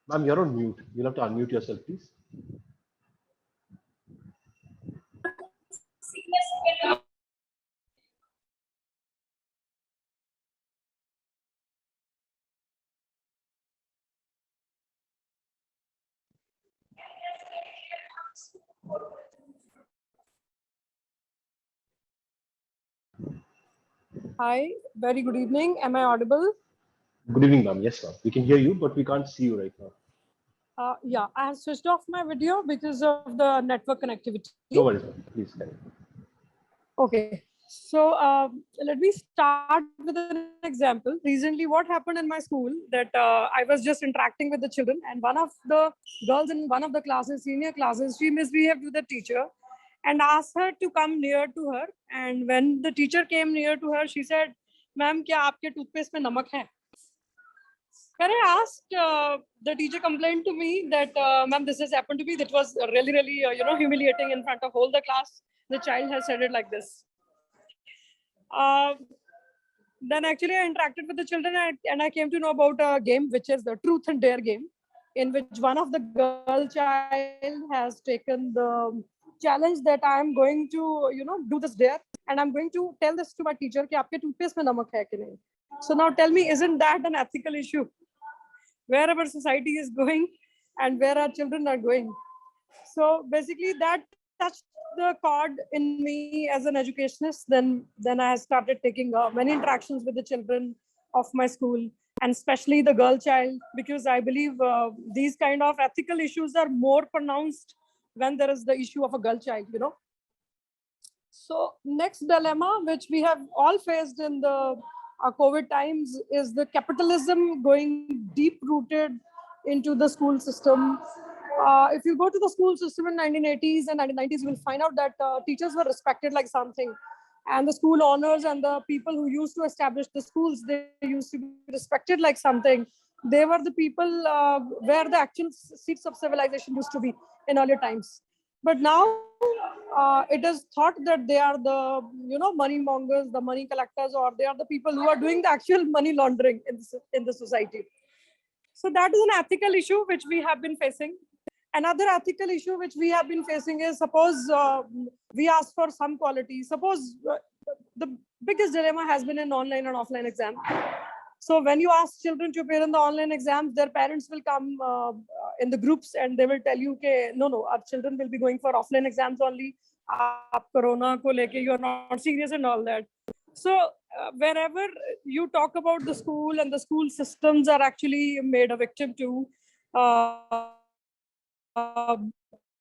Ma'am, you're on mute. You'll have to unmute yourself, please. Hi, very good evening. Am I audible? Good evening, ma'am. Yes, ma'am. We can hear you, but we can't see you right now. Yeah, I have switched off my video because of the network connectivity. No worries, ma'am. Please carry on. Okay, so let me start with an example. Recently, what happened in my school that I was just interacting with the children, and one of the girls in one of the classes, senior classes, she misbehaved with the teacher and asked her to come near to her. And when the teacher came near to her, she said, "Ma'am, क्या आपके toothpaste में नमक है?" When I asked, the teacher complained to me that, "Ma'am, this has happened to me. That was really, humiliating in front of all the class. The child has said it like this." Then actually I interacted with the children and I came to know about a game which is the Truth and Dare game, in which one of the girl child has taken the challenge that I am going to, do this dare, and I'm going to tell this to my teacher कि आपके toothpaste में नमक है कि नहीं. So now tell me, isn't that an ethical issue? Wherever society is going and where our children are going. So basically that touched the chord in me as an educationist. Then I started taking many interactions with the children of my school, and especially the girl child, because I believe these kind of ethical issues are more pronounced when there is the issue of a girl child, So next dilemma, which we have all faced in the COVID times, is the capitalism going deep rooted into the school system. If you go to the school system in 1980s and 1990s, you will find out that teachers were respected like something. And the school owners and the people who used to establish the schools, they used to be respected like something. They were the people where the actual seats of civilization used to be in earlier times. But now it is thought that they are the, money mongers, the money collectors, or they are the people who are doing the actual money laundering in the society. So that is an ethical issue which we have been facing. Another ethical issue which we have been facing is, suppose we ask for some quality. Suppose the biggest dilemma has been in online and offline exam. So when you ask children to appear in the online exams, their parents will come in the groups and they will tell you, okay, no, our children will be going for offline exams only. Corona ko leke, you are not serious and all that. So wherever you talk about the school, and the school systems are actually made a victim to,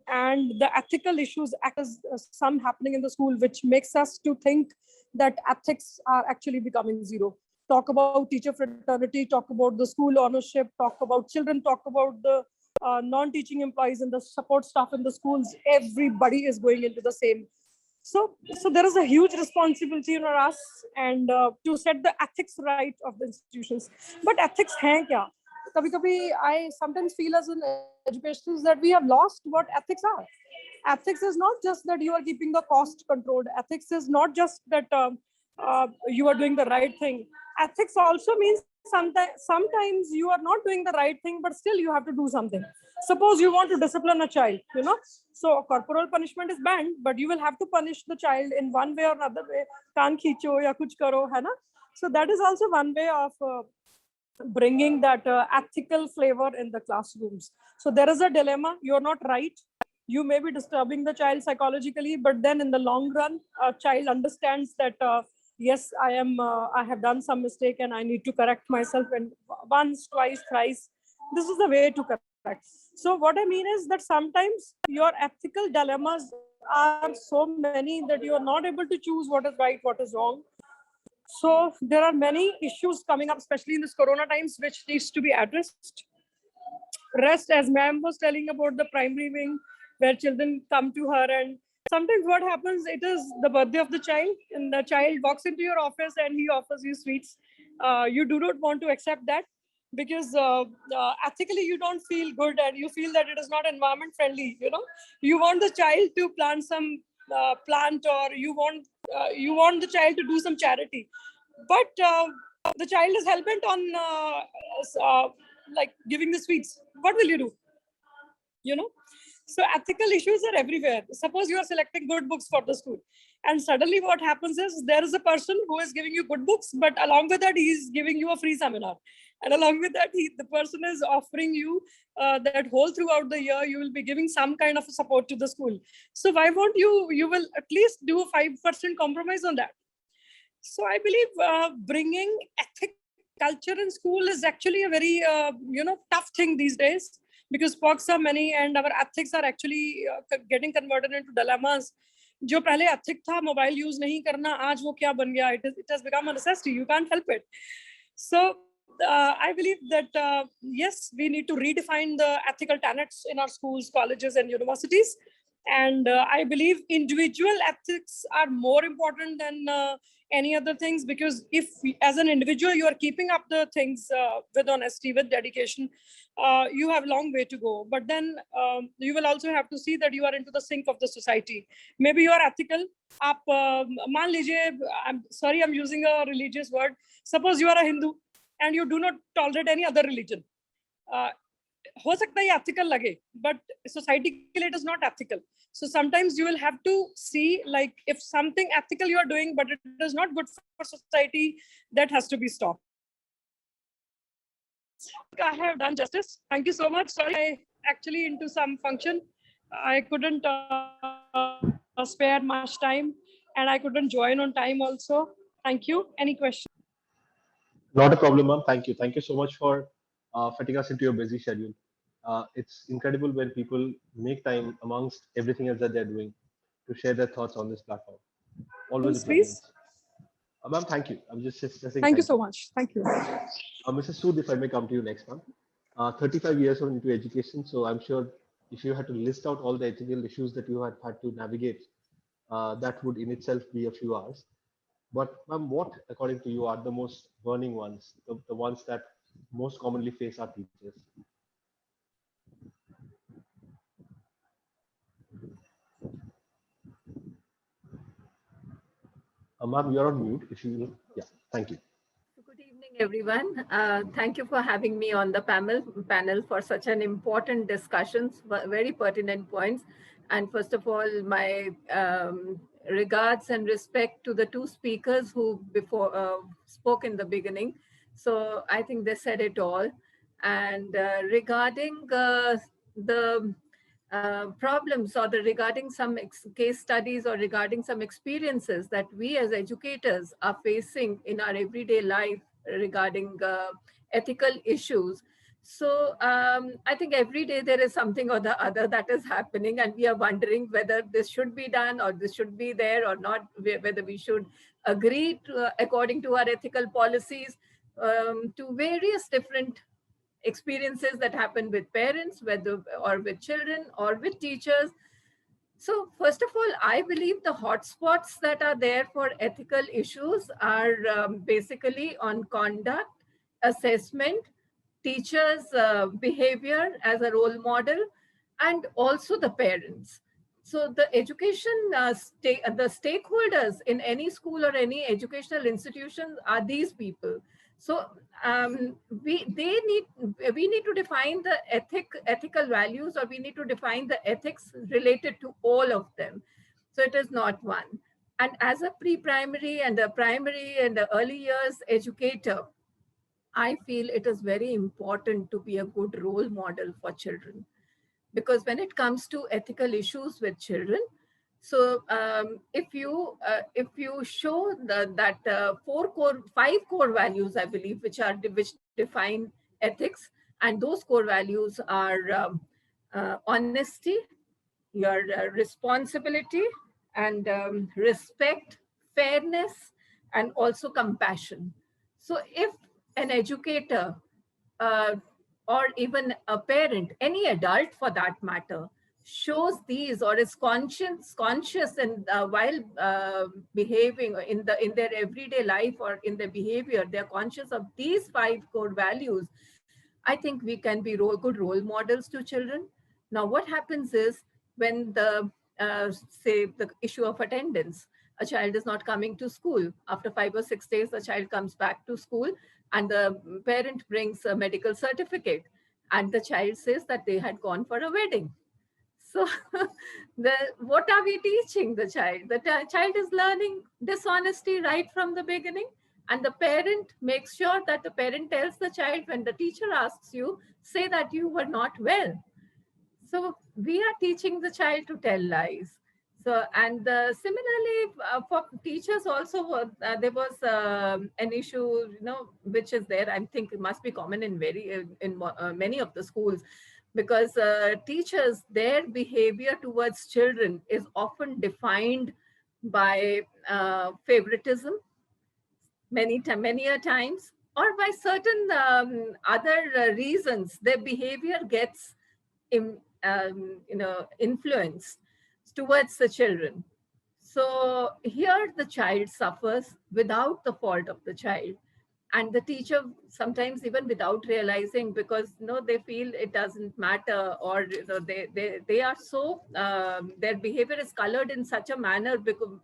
and the ethical issues as some happening in the school, which makes us to think that ethics are actually becoming zero. Talk about teacher fraternity, talk about the school ownership, talk about children, talk about the non-teaching employees and the support staff in the schools. Everybody is going into the same. So there is a huge responsibility on us and to set the ethics right of the institutions. But ethics hai kya? Kabhi I sometimes feel as an educationist that we have lost what ethics are. Ethics is not just that you are keeping the cost controlled. Ethics is not just that you are doing the right thing. Ethics also means sometimes you are not doing the right thing, but still you have to do something. Suppose you want to discipline a child, so corporal punishment is banned, but you will have to punish the child in one way or another way. Kaan khicho ya kuch karo, hai na? So that is also one way of bringing that ethical flavor in the classrooms. So there is a dilemma. You're not right. You may be disturbing the child psychologically, but then in the long run, a child understands that yes, I have done some mistake and I need to correct myself, and once, twice, thrice. This is the way to correct. So what I mean is that sometimes your ethical dilemmas are so many that you are not able to choose what is right, what is wrong. So there are many issues coming up, especially in this Corona times, which needs to be addressed. Rest, as ma'am was telling about the primary wing, where children come to her, and sometimes what happens, it is the birthday of the child, and the child walks into your office and he offers you sweets. You do not want to accept that because ethically you don't feel good and you feel that it is not environment friendly. You want the child to plant some plant, or you want the child to do some charity, but the child is hell-bent on like giving the sweets. What will you do? So ethical issues are everywhere. Suppose you are selecting good books for the school, and suddenly what happens is there is a person who is giving you good books, but along with that he is giving you a free seminar, and along with that the person is offering you that whole throughout the year you will be giving some kind of support to the school. So why won't you will at least do a 5% compromise on that. So I believe bringing ethic culture in school is actually a very tough thing these days, because pogs are many and our ethics are actually getting converted into dilemmas. जो पहले ethic था mobile use नहीं करना, आज वो क्या बन गया? It has become a necessity. You can't help it. So I believe that yes, we need to redefine the ethical tenets in our schools, colleges, and universities. And I believe individual ethics are more important than any other things, because if as an individual you are keeping up the things with honesty, with dedication, you have a long way to go. But then you will also have to see that you are into the sync of the society. Maybe you are ethical. मान लीजिए, I'm sorry, I'm using a religious word. Suppose you are a Hindu and you do not tolerate any other religion. हो सकता है ethical लगे, but society के लिए it is not ethical. So sometimes you will have to see, like, if something ethical you are doing, but it is not good for society, that has to be stopped. I have done justice. Thank you so much. Sorry, I actually into some function. I couldn't spare much time, and I couldn't join on time also. Thank you. Any questions? Not a problem, ma'am. Thank you. Thank you so much for fitting us into your busy schedule. It's incredible when people make time amongst everything else that they're doing to share their thoughts on this platform. Always a pleasure. Ma'am, thank you. I'm just saying thank you so much. Thank you. Mrs. Sood, if I may come to you next, ma'am. 35 years into education, so I'm sure if you had to list out all the ethical issues that you had to navigate, that would in itself be a few hours. But ma'am, what, according to you, are the most burning ones, the ones that most commonly face our teachers? Ma'am, you're on mute. If you will, yeah, thank you. Good evening, everyone. Thank you for having me on the panel for such an important discussions, very pertinent points. And first of all, my regards and respect to the two speakers who before spoke in the beginning. So I think they said it all. And regarding the problems or regarding some case studies or regarding some experiences that we as educators are facing in our everyday life regarding ethical issues. So I think every day there is something or the other that is happening, and we are wondering whether this should be done or this should be there or not, whether we should agree to, according to our ethical policies, to various different experiences that happen with parents, whether or with children or with teachers. So first of all, I believe the hotspots that are there for ethical issues are basically on conduct, assessment, teachers' behavior as a role model, and also the parents. So the education, the stakeholders in any school or any educational institution are these people. So we need to define the ethical values, or we need to define the ethics related to all of them. So it is not one. And as a pre-primary and a primary and the early years educator, I feel it is very important to be a good role model for children, because when it comes to ethical issues with children, so if you show that 5 core values, I believe, which define ethics, and those core values are honesty, your responsibility, and respect, fairness, and also compassion. So if an educator or even a parent, any adult for that matter, shows these or is conscious and while behaving in their everyday life or in their behavior, they're conscious of these 5 core values, I think we can be good role models to children. Now, what happens is when the say the issue of attendance. A child is not coming to school. After 5 or 6 days, the child comes back to school and the parent brings a medical certificate and the child says that they had gone for a wedding. So what are we teaching the child? The child is learning dishonesty right from the beginning. And the parent makes sure that the parent tells the child, when the teacher asks you, say that you were not well. So we are teaching the child to tell lies. So, and similarly for teachers also, there was an issue, which is there. I think it must be common in many of the schools, because teachers, their behavior towards children is often defined by favoritism, many a times, or by certain other reasons. Their behavior gets influenced towards the children. So here the child suffers without the fault of the child, and the teacher sometimes even without realizing, because they feel it doesn't matter, or they are so their behavior is colored in such a manner because,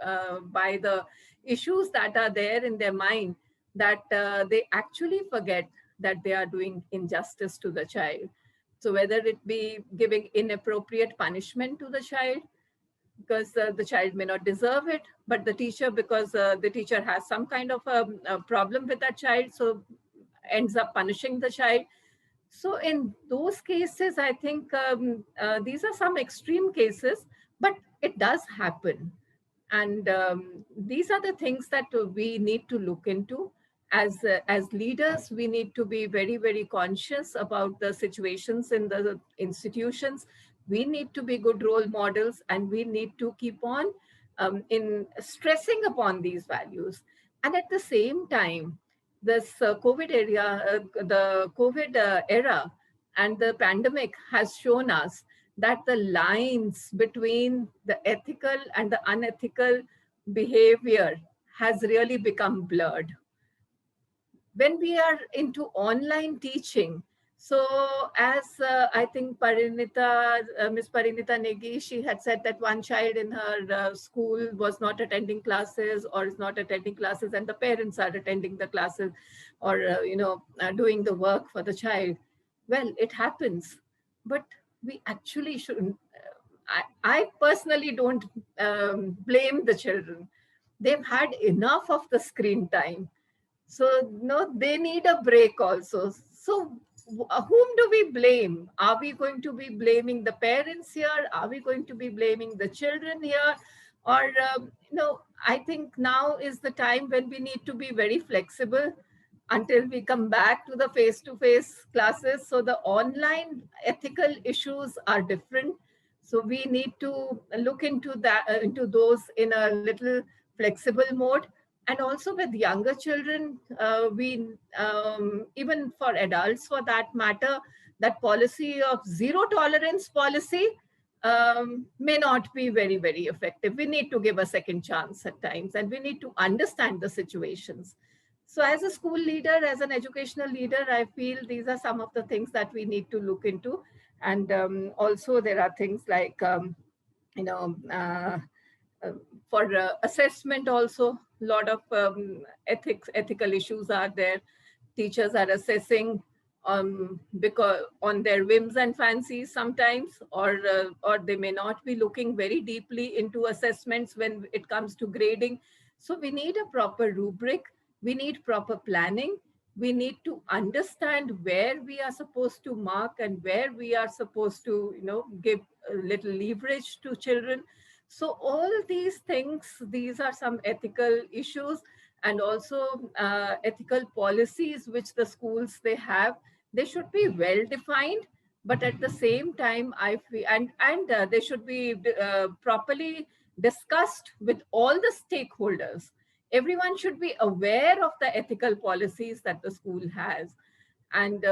by the issues that are there in their mind, that they actually forget that they are doing injustice to the child. So whether it be giving inappropriate punishment to the child, because the child may not deserve it, but the teacher, because the teacher has some kind of a problem with that child, so ends up punishing the child. So in those cases, I think these are some extreme cases, but it does happen. And these are the things that we need to look into. As leaders, we need to be very, very conscious about the situations in the institutions. We need to be good role models, and we need to keep on in stressing upon these values. And at the same time, this COVID era and the pandemic has shown us that the lines between the ethical and the unethical behavior has really become blurred. When we are into online teaching, so as I think Parineeta, Miss Parineeta Negi, she had said that one child in her school was not attending classes or is not attending classes, and the parents are attending the classes or, doing the work for the child. Well, it happens, but we actually shouldn't. I personally don't blame the children. They've had enough of the screen time. So they need a break also. So whom do we blame? Are we going to be blaming the parents here? Are we going to be blaming the children here? Or, I think now is the time when we need to be very flexible until we come back to the face-to-face classes. So the online ethical issues are different. So we need to look into that, into those in a little flexible mode. And also with younger children, we even for adults for that matter, that policy of zero tolerance policy may not be very, very effective. We need to give a second chance at times, and we need to understand the situations. So as a school leader, as an educational leader, I feel these are some of the things that we need to look into. And also there are things like, for assessment also, a lot of ethical issues are there. Teachers are assessing because on their whims and fancies sometimes, or they may not be looking very deeply into assessments when it comes to grading. So we need a proper rubric. We need proper planning. We need to understand where we are supposed to mark and where we are supposed to, give a little leverage to children. So all these things, these are some ethical issues, and also ethical policies which the schools they have. They should be well defined, but at the same time, I feel, and they should be properly discussed with all the stakeholders. Everyone should be aware of the ethical policies that the school has. And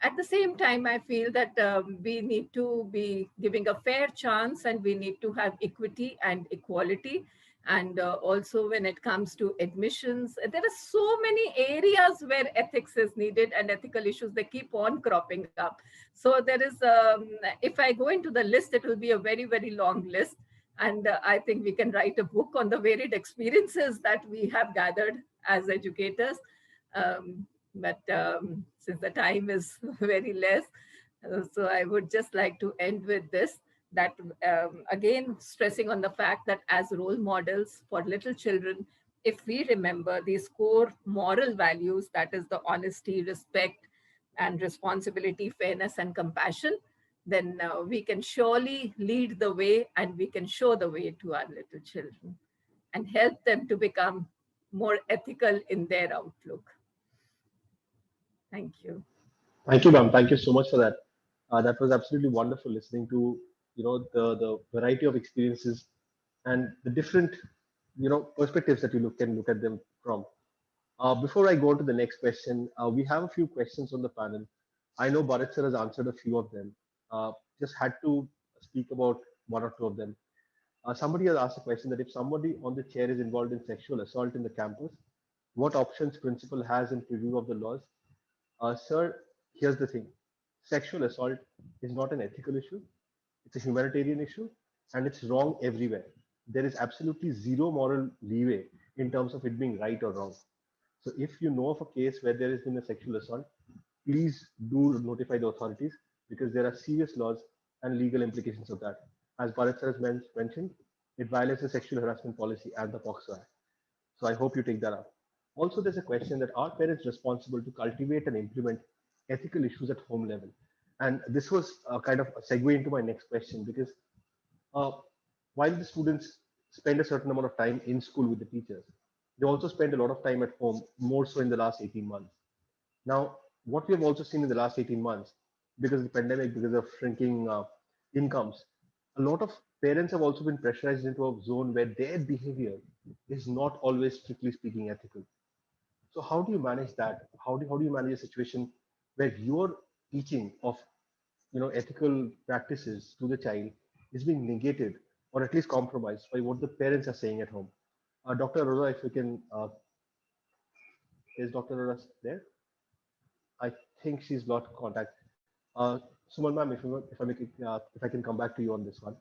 at the same time, I feel that we need to be giving a fair chance, and we need to have equity and equality. And also when it comes to admissions, there are so many areas where ethics is needed and ethical issues, they keep on cropping up. So there is, if I go into the list, it will be a very, very long list. And I think we can write a book on the varied experiences that we have gathered as educators. But since the time is very less, so I would just like to end with this, that again, stressing on the fact that as role models for little children, if we remember these core moral values, that is the honesty, respect, and responsibility, fairness, and compassion, then we can surely lead the way and we can show the way to our little children and help them to become more ethical in their outlook. Thank you. Thank you, ma'am. Thank you so much for that. That was absolutely wonderful listening to the variety of experiences and the different perspectives that you can look at them from. Before I go on to the next question, we have a few questions on the panel. I know Bharat sir has answered a few of them. Just had to speak about one or two of them. Somebody has asked a question that if somebody on the chair is involved in sexual assault in the campus, what options principal has in preview of the laws? Sir, here's the thing. Sexual assault is not an ethical issue. It's a humanitarian issue and it's wrong everywhere. There is absolutely zero moral leeway in terms of it being right or wrong. So if you know of a case where there has been a sexual assault, please do notify the authorities because there are serious laws and legal implications of that. As Bharat sir has mentioned, it violates the sexual harassment policy and the POCSO Act. So I hope you take that up. Also, there's a question that are parents responsible to cultivate and implement ethical issues at home level? And this was kind of a segue into my next question because while the students spend a certain amount of time in school with the teachers, they also spend a lot of time at home, more so in the last 18 months. Now, what we have also seen in the last 18 months, because of the pandemic, because of shrinking incomes, a lot of parents have also been pressurized into a zone where their behavior is not always, strictly speaking, ethical. So how do you manage that? How do you manage a situation where your teaching of ethical practices to the child is being negated or at least compromised by what the parents are saying at home? Dr. Arora, if you can, is Dr. Arora there? I think she's lost contact. Suman ma'am, if I can come back to you on this one.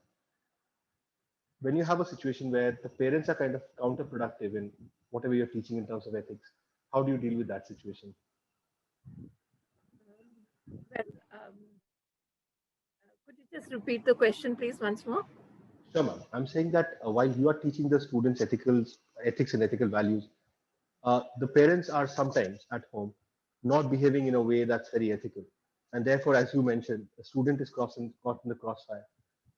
When you have a situation where the parents are kind of counterproductive in whatever you're teaching in terms of ethics, how do you deal with that situation? Well, could you just repeat the question, please, once more? Sure, ma'am. I'm saying that while you are teaching the students ethics and ethical values, the parents are sometimes at home not behaving in a way that's very ethical. And therefore, as you mentioned, a student is caught in the crossfire.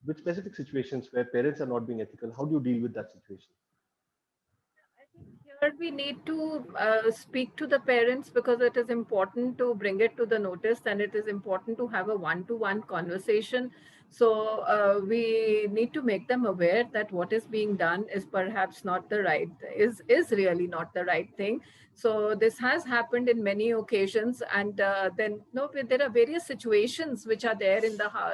With specific situations where parents are not being ethical, how do you deal with that situation? Here we need to speak to the parents because it is important to bring it to the notice and it is important to have a one-to-one conversation. So we need to make them aware that what is being done is perhaps not the right, is really not the right thing. So this has happened in many occasions, and then there are various situations which are there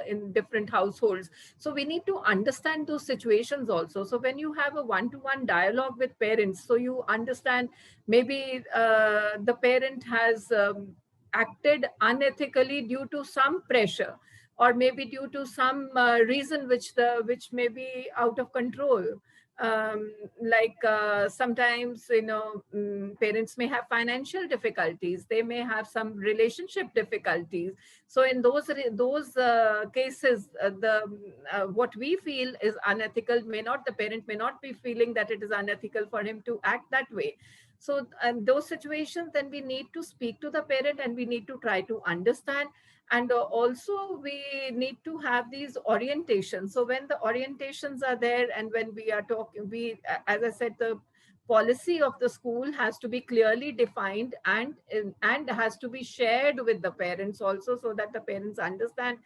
in different households. So we need to understand those situations also. So when you have a one-to-one dialogue with parents, so you understand maybe the parent has acted unethically due to some pressure, or maybe due to some reason which may be out of control. Sometimes parents may have financial difficulties, they may have some relationship difficulties. So in those cases, what we feel is unethical, the parent may not be feeling that it is unethical for him to act that way. So in those situations, then we need to speak to the parent and we need to try to understand. And also we need to have these orientations. So when the orientations are there and when we are talking, as I said, the policy of the school has to be clearly defined and has to be shared with the parents also, so that the parents understand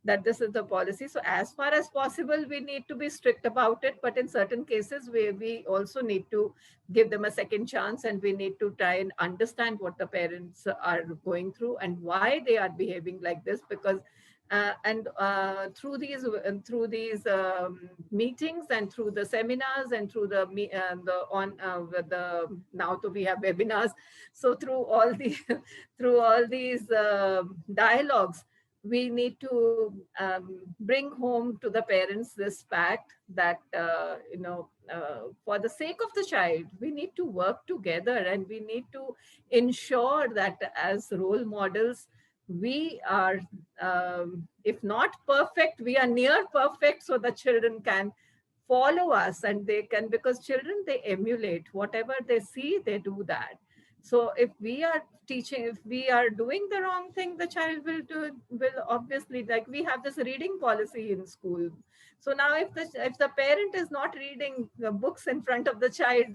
that this is the policy. So as far as possible, we need to be strict about it. But in certain cases, we also need to give them a second chance and we need to try and understand what the parents are going through and why they are behaving like this. Because And through these meetings and through the seminars and through now we have webinars. So through all the through all these dialogues, we need to bring home to the parents this fact that for the sake of the child, we need to work together, and we need to ensure that as role models, we are, if not perfect, we are near perfect, so the children can follow us, and they can, because children, they emulate whatever they see, they do that. So if we are teaching, if we are doing the wrong thing, the child will obviously, like we have this reading policy in school. So now if the parent is not reading the books in front of the child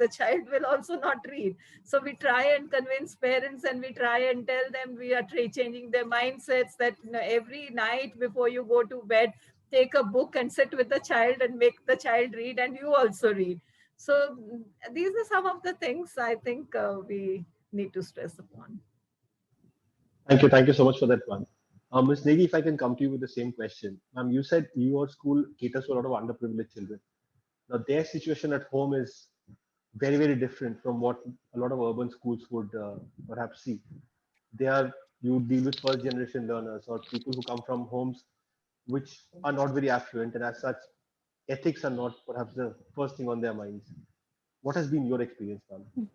will also not read. So we try and convince parents, and we try and tell them, we are changing their mindsets, that every night before you go to bed, take a book and sit with the child and make the child read, and you also read. So these are some of the things I think we need to stress upon. Thank you so much for that one. Ms. Negi, if I can come to you with the same question. You said your school caters to a lot of underprivileged children. Now, their situation at home is very, very different from what a lot of urban schools would perhaps see. You deal with first generation learners or people who come from homes which are not very affluent, and as such, ethics are not perhaps the first thing on their minds. What has been your experience, ma'am?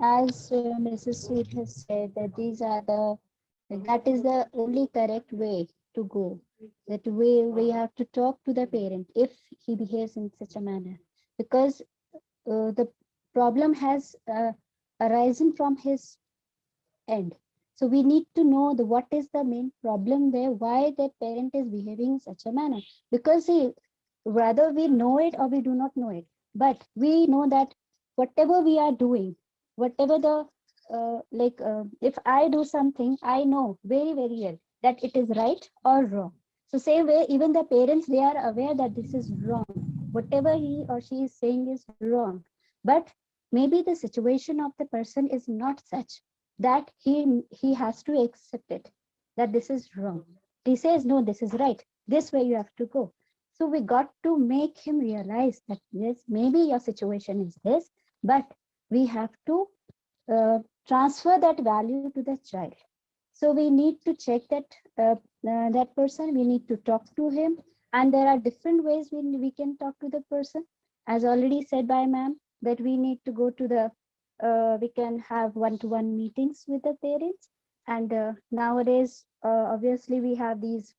As Mrs. Sood has said, that is the only correct way to go. That way we have to talk to the parent if he behaves in such a manner, because the problem has arisen from his end. So we need to know what is the main problem there, why that parent is behaving in such a manner. Because whether we know it or we do not know it, but we know that whatever we are doing, whatever the if I do something, I know very, very well that it is right or wrong. So same way, even the parents, they are aware that this is wrong. Whatever he or she is saying is wrong. But maybe the situation of the person is not such that he has to accept it, that this is wrong. He says, no, this is right. This way you have to go. So we got to make him realize that yes, maybe your situation is this, but we have to transfer that value to the child. So we need to check that person. We need to talk to him, and there are different ways we can talk to the person. As already said by ma'am, that we need to go to the we can have one-to-one meetings with the parents, and nowadays obviously we have these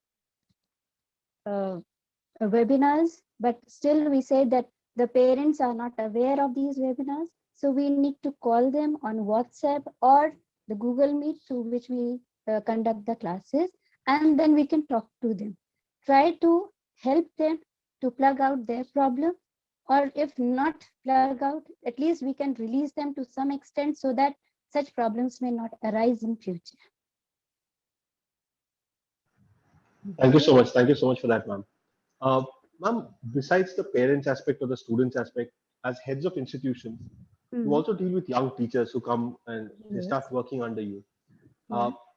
webinars, but still we say that the parents are not aware of these webinars. So we need to call them on WhatsApp or the Google Meet, through which we conduct the classes, and then we can talk to them. Try to help them to plug out their problem, or if not plug out, at least we can release them to some extent so that such problems may not arise in future. Thank you so much. Thank you so much for that, ma'am. Ma'am, besides the parents aspect or the students aspect, as heads of institutions, you also deal with young teachers who come and they start working under you.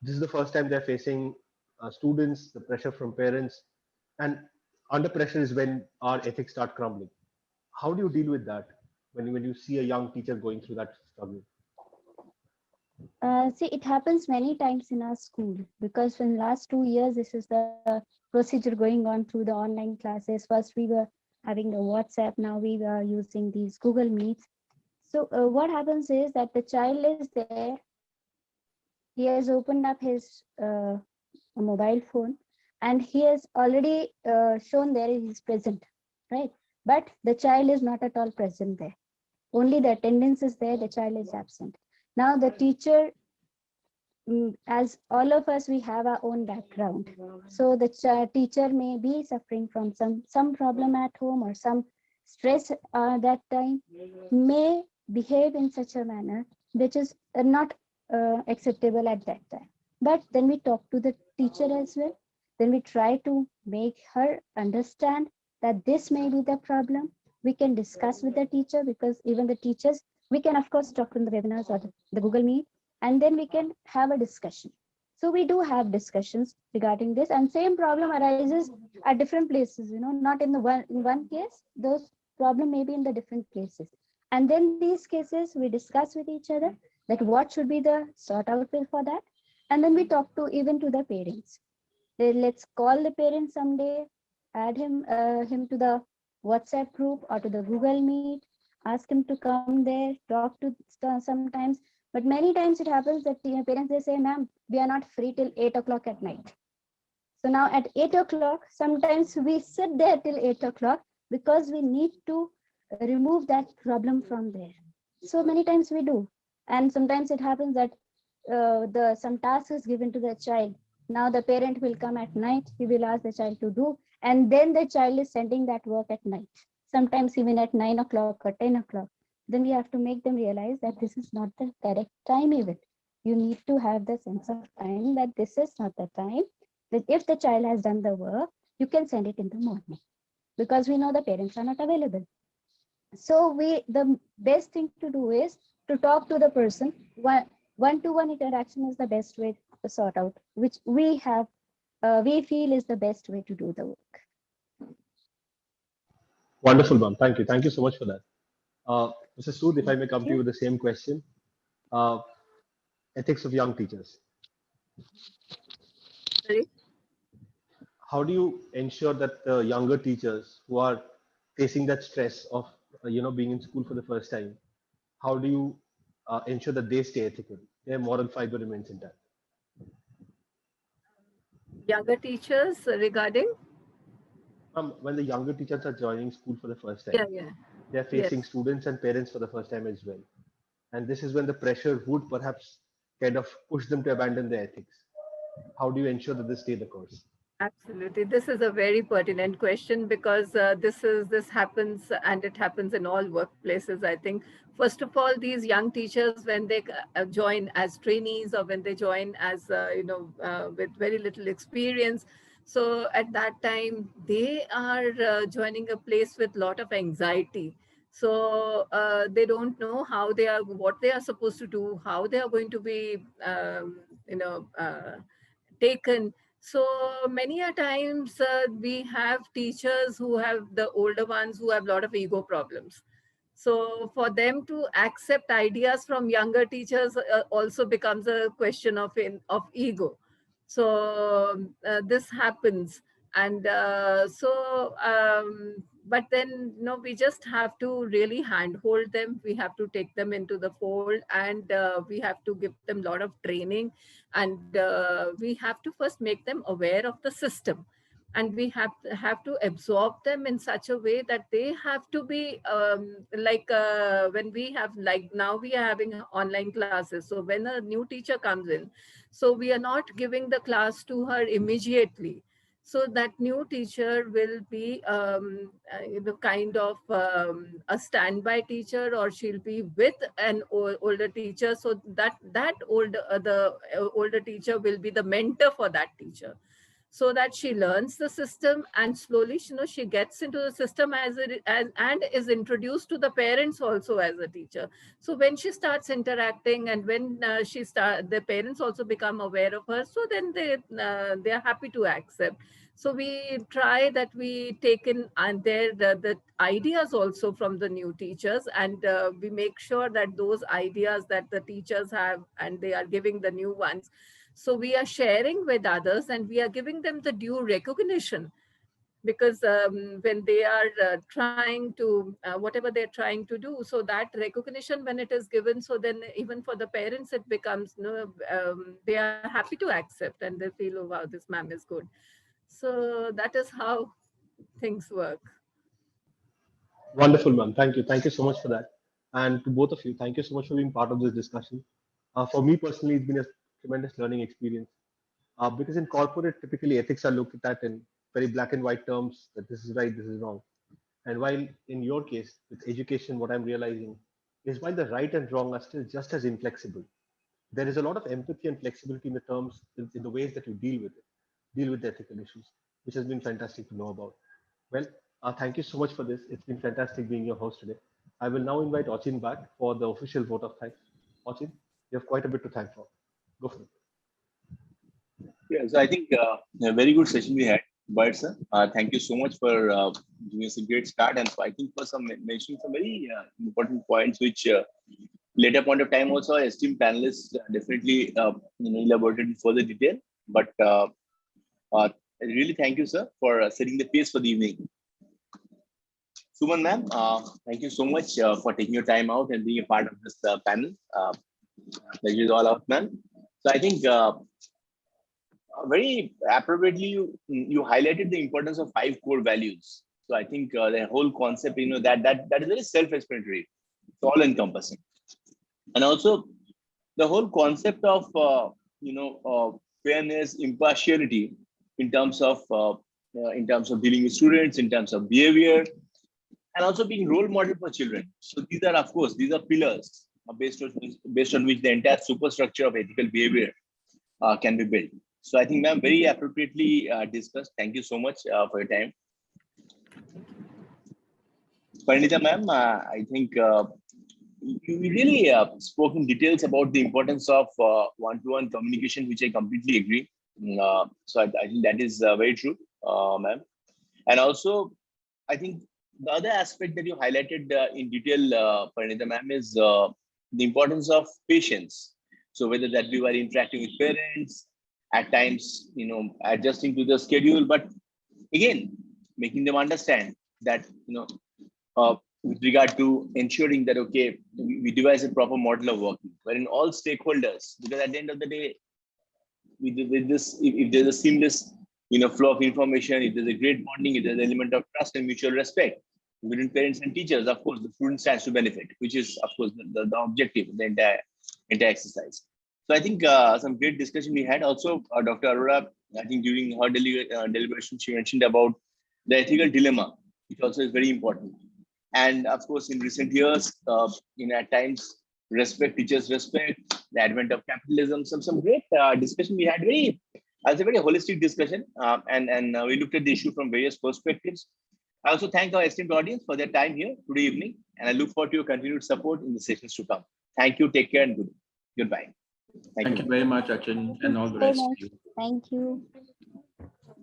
This is the first time they're facing students, the pressure from parents, and under pressure is when our ethics start crumbling. How do you deal with that when you see a young teacher going through that struggle? See, it happens many times in our school, because in last 2 years, this is the procedure going on through the online classes. First, we were having the WhatsApp. Now we are using these Google Meets. So what happens is that the child is there. He has opened up his mobile phone, and he has already shown there he is present, right? But the child is not at all present there. Only the attendance is there. The child is absent. Now the teacher, as all of us, we have our own background. So the teacher may be suffering from some problem at home or some stress that time, may behave in such a manner which is not acceptable at that time. But then we talk to the teacher as well. Then we try to make her understand that this may be the problem. We can discuss with the teacher, because even the teachers, we can of course talk in the webinars or the Google Meet, and then we can have a discussion. So we do have discussions regarding this, and same problem arises at different places, not in one case, those problem may be in the different places. And then these cases we discuss with each other that what should be the sort out way for that. And then we talk to even to the parents. Let's call the parents someday, add him to the WhatsApp group or to the Google Meet, ask him to come there, talk to sometimes. But many times it happens that parents, they say, ma'am, we are not free till 8 o'clock at night. So now at 8 o'clock, sometimes we sit there till 8 o'clock because we need to remove that problem from there. So many times we do. And sometimes it happens that some task is given to the child. Now the parent will come at night, he will ask the child to do, and then the child is sending that work at night, sometimes even at 9 o'clock or 10 o'clock. Then we have to make them realize that this is not the correct time even. You need to have the sense of time that this is not the time, that if the child has done the work, you can send it in the morning, because we know the parents are not available. So the best thing to do is to talk to the person. One-to-one interaction is the best way to sort out, which we feel is the best way to do the work. Wonderful, ma'am. Thank you. Thank you so much for that. Mr. Sood, if I may come to you with the same question. Ethics of young teachers. Sorry? How do you ensure that the younger teachers who are facing that stress of being in school for the first time, how do you ensure that they stay ethical, their moral fiber remains intact? Younger teachers regarding? When the younger teachers are joining school for the first time, they're Yes. facing students and parents for the first time as well. And this is when the pressure would perhaps kind of push them to abandon their ethics. How do you ensure that they stay the course? Absolutely. This is a very pertinent question because this happens, and it happens in all workplaces, I think. First of all, these young teachers, when they join as trainees or when they join as, with very little experience, so at that time, they are joining a place with a lot of anxiety. So they don't know what they are supposed to do, how they are going to be, taken. So many a times we have teachers who have the older ones who have a lot of ego problems. So for them to accept ideas from younger teachers also becomes a question of ego. So this happens, and but then we just have to really handhold them. We have to take them into the fold, and we have to give them a lot of training, and we have to first make them aware of the system, and we have to absorb them in such a way that they have to be when we have, like now we are having online classes. So when a new teacher comes in, so we are not giving the class to her immediately. So that new teacher will be kind of a standby teacher, or she'll be with an older teacher. So that older teacher will be the mentor for that teacher, so that she learns the system, and slowly she gets into the system and is introduced to the parents also as a teacher. So when she starts interacting, and when the parents also become aware of her, so then they are happy to accept. So we try that we take in and the ideas also from the new teachers, and we make sure that those ideas that the teachers have and they are giving the new ones, so we are sharing with others, and we are giving them the due recognition, because when they are trying to whatever they're trying to do, so that recognition, when it is given, so then even for the parents it becomes they are happy to accept, and they feel, oh wow, this ma'am is good. So that is how things work. Wonderful, ma'am. Thank you. Thank you so much for that. And to both of you, thank you so much for being part of this discussion. For me personally, it's been a tremendous learning experience. Because in corporate, typically ethics are looked at in very black and white terms, that this is right, this is wrong. And while in your case, with education, what I'm realizing is while the right and wrong are still just as inflexible, there is a lot of empathy and flexibility in the terms, in the ways that you deal with the ethical issues, which has been fantastic to know about. Well, thank you so much for this. It's been fantastic being your host today. I will now invite Achin back for the official vote of thanks. Achin, you have quite a bit to thank for. Go for it. Yeah, so I think a very good session we had, but sir, thank you so much for giving us a great start, and so I think for some mentioning some very important points which later point of time also our esteemed panelists definitely elaborated in further detail. But really thank you, sir, for setting the pace for the evening. Suman ma'am, thank you so much for taking your time out and being a part of this panel. Pleasure is all out, ma'am. So I think very appropriately you highlighted the importance of 5 core values. So I think the whole concept, that is very self-explanatory. It's all encompassing, and also the whole concept of fairness, impartiality in terms of dealing with students, in terms of behavior, and also being role model for children. So these are, of course, these are pillars based on which the entire superstructure of ethical behavior can be built. So I think, ma'am, very appropriately discussed. Thank you so much for your time. Parineeta, ma'am, I think you really spoke in details about the importance of one-to-one communication, which I completely agree. So I think that is very true, ma'am. And also, I think the other aspect that you highlighted in detail, Parineeta, ma'am, is the importance of patience. So whether that we were interacting with parents, at times, adjusting to the schedule, but again, making them understand that, with regard to ensuring that, okay, we devise a proper model of working, wherein all stakeholders, because at the end of the day, with this, if there's a seamless, flow of information, if there's a great bonding, if there's an element of trust and mutual respect between parents and teachers, of course, the student stands to benefit, which is, of course, the objective of the entire exercise. So I think some great discussion we had. Also, Dr. Arora, I think during her deliberation, she mentioned about the ethical dilemma, which also is very important. And of course, in recent years, at times, respect teachers respect, the advent of capitalism, some great discussion we had. It's a very holistic discussion, and we looked at the issue from various perspectives. I also thank our esteemed audience for their time here today evening, and I look forward to your continued support in the sessions to come. Thank you, take care, and goodbye. Thank you very much, Achin, and all the rest of you. Thank you.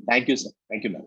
Thank you, sir. Thank you, ma'am.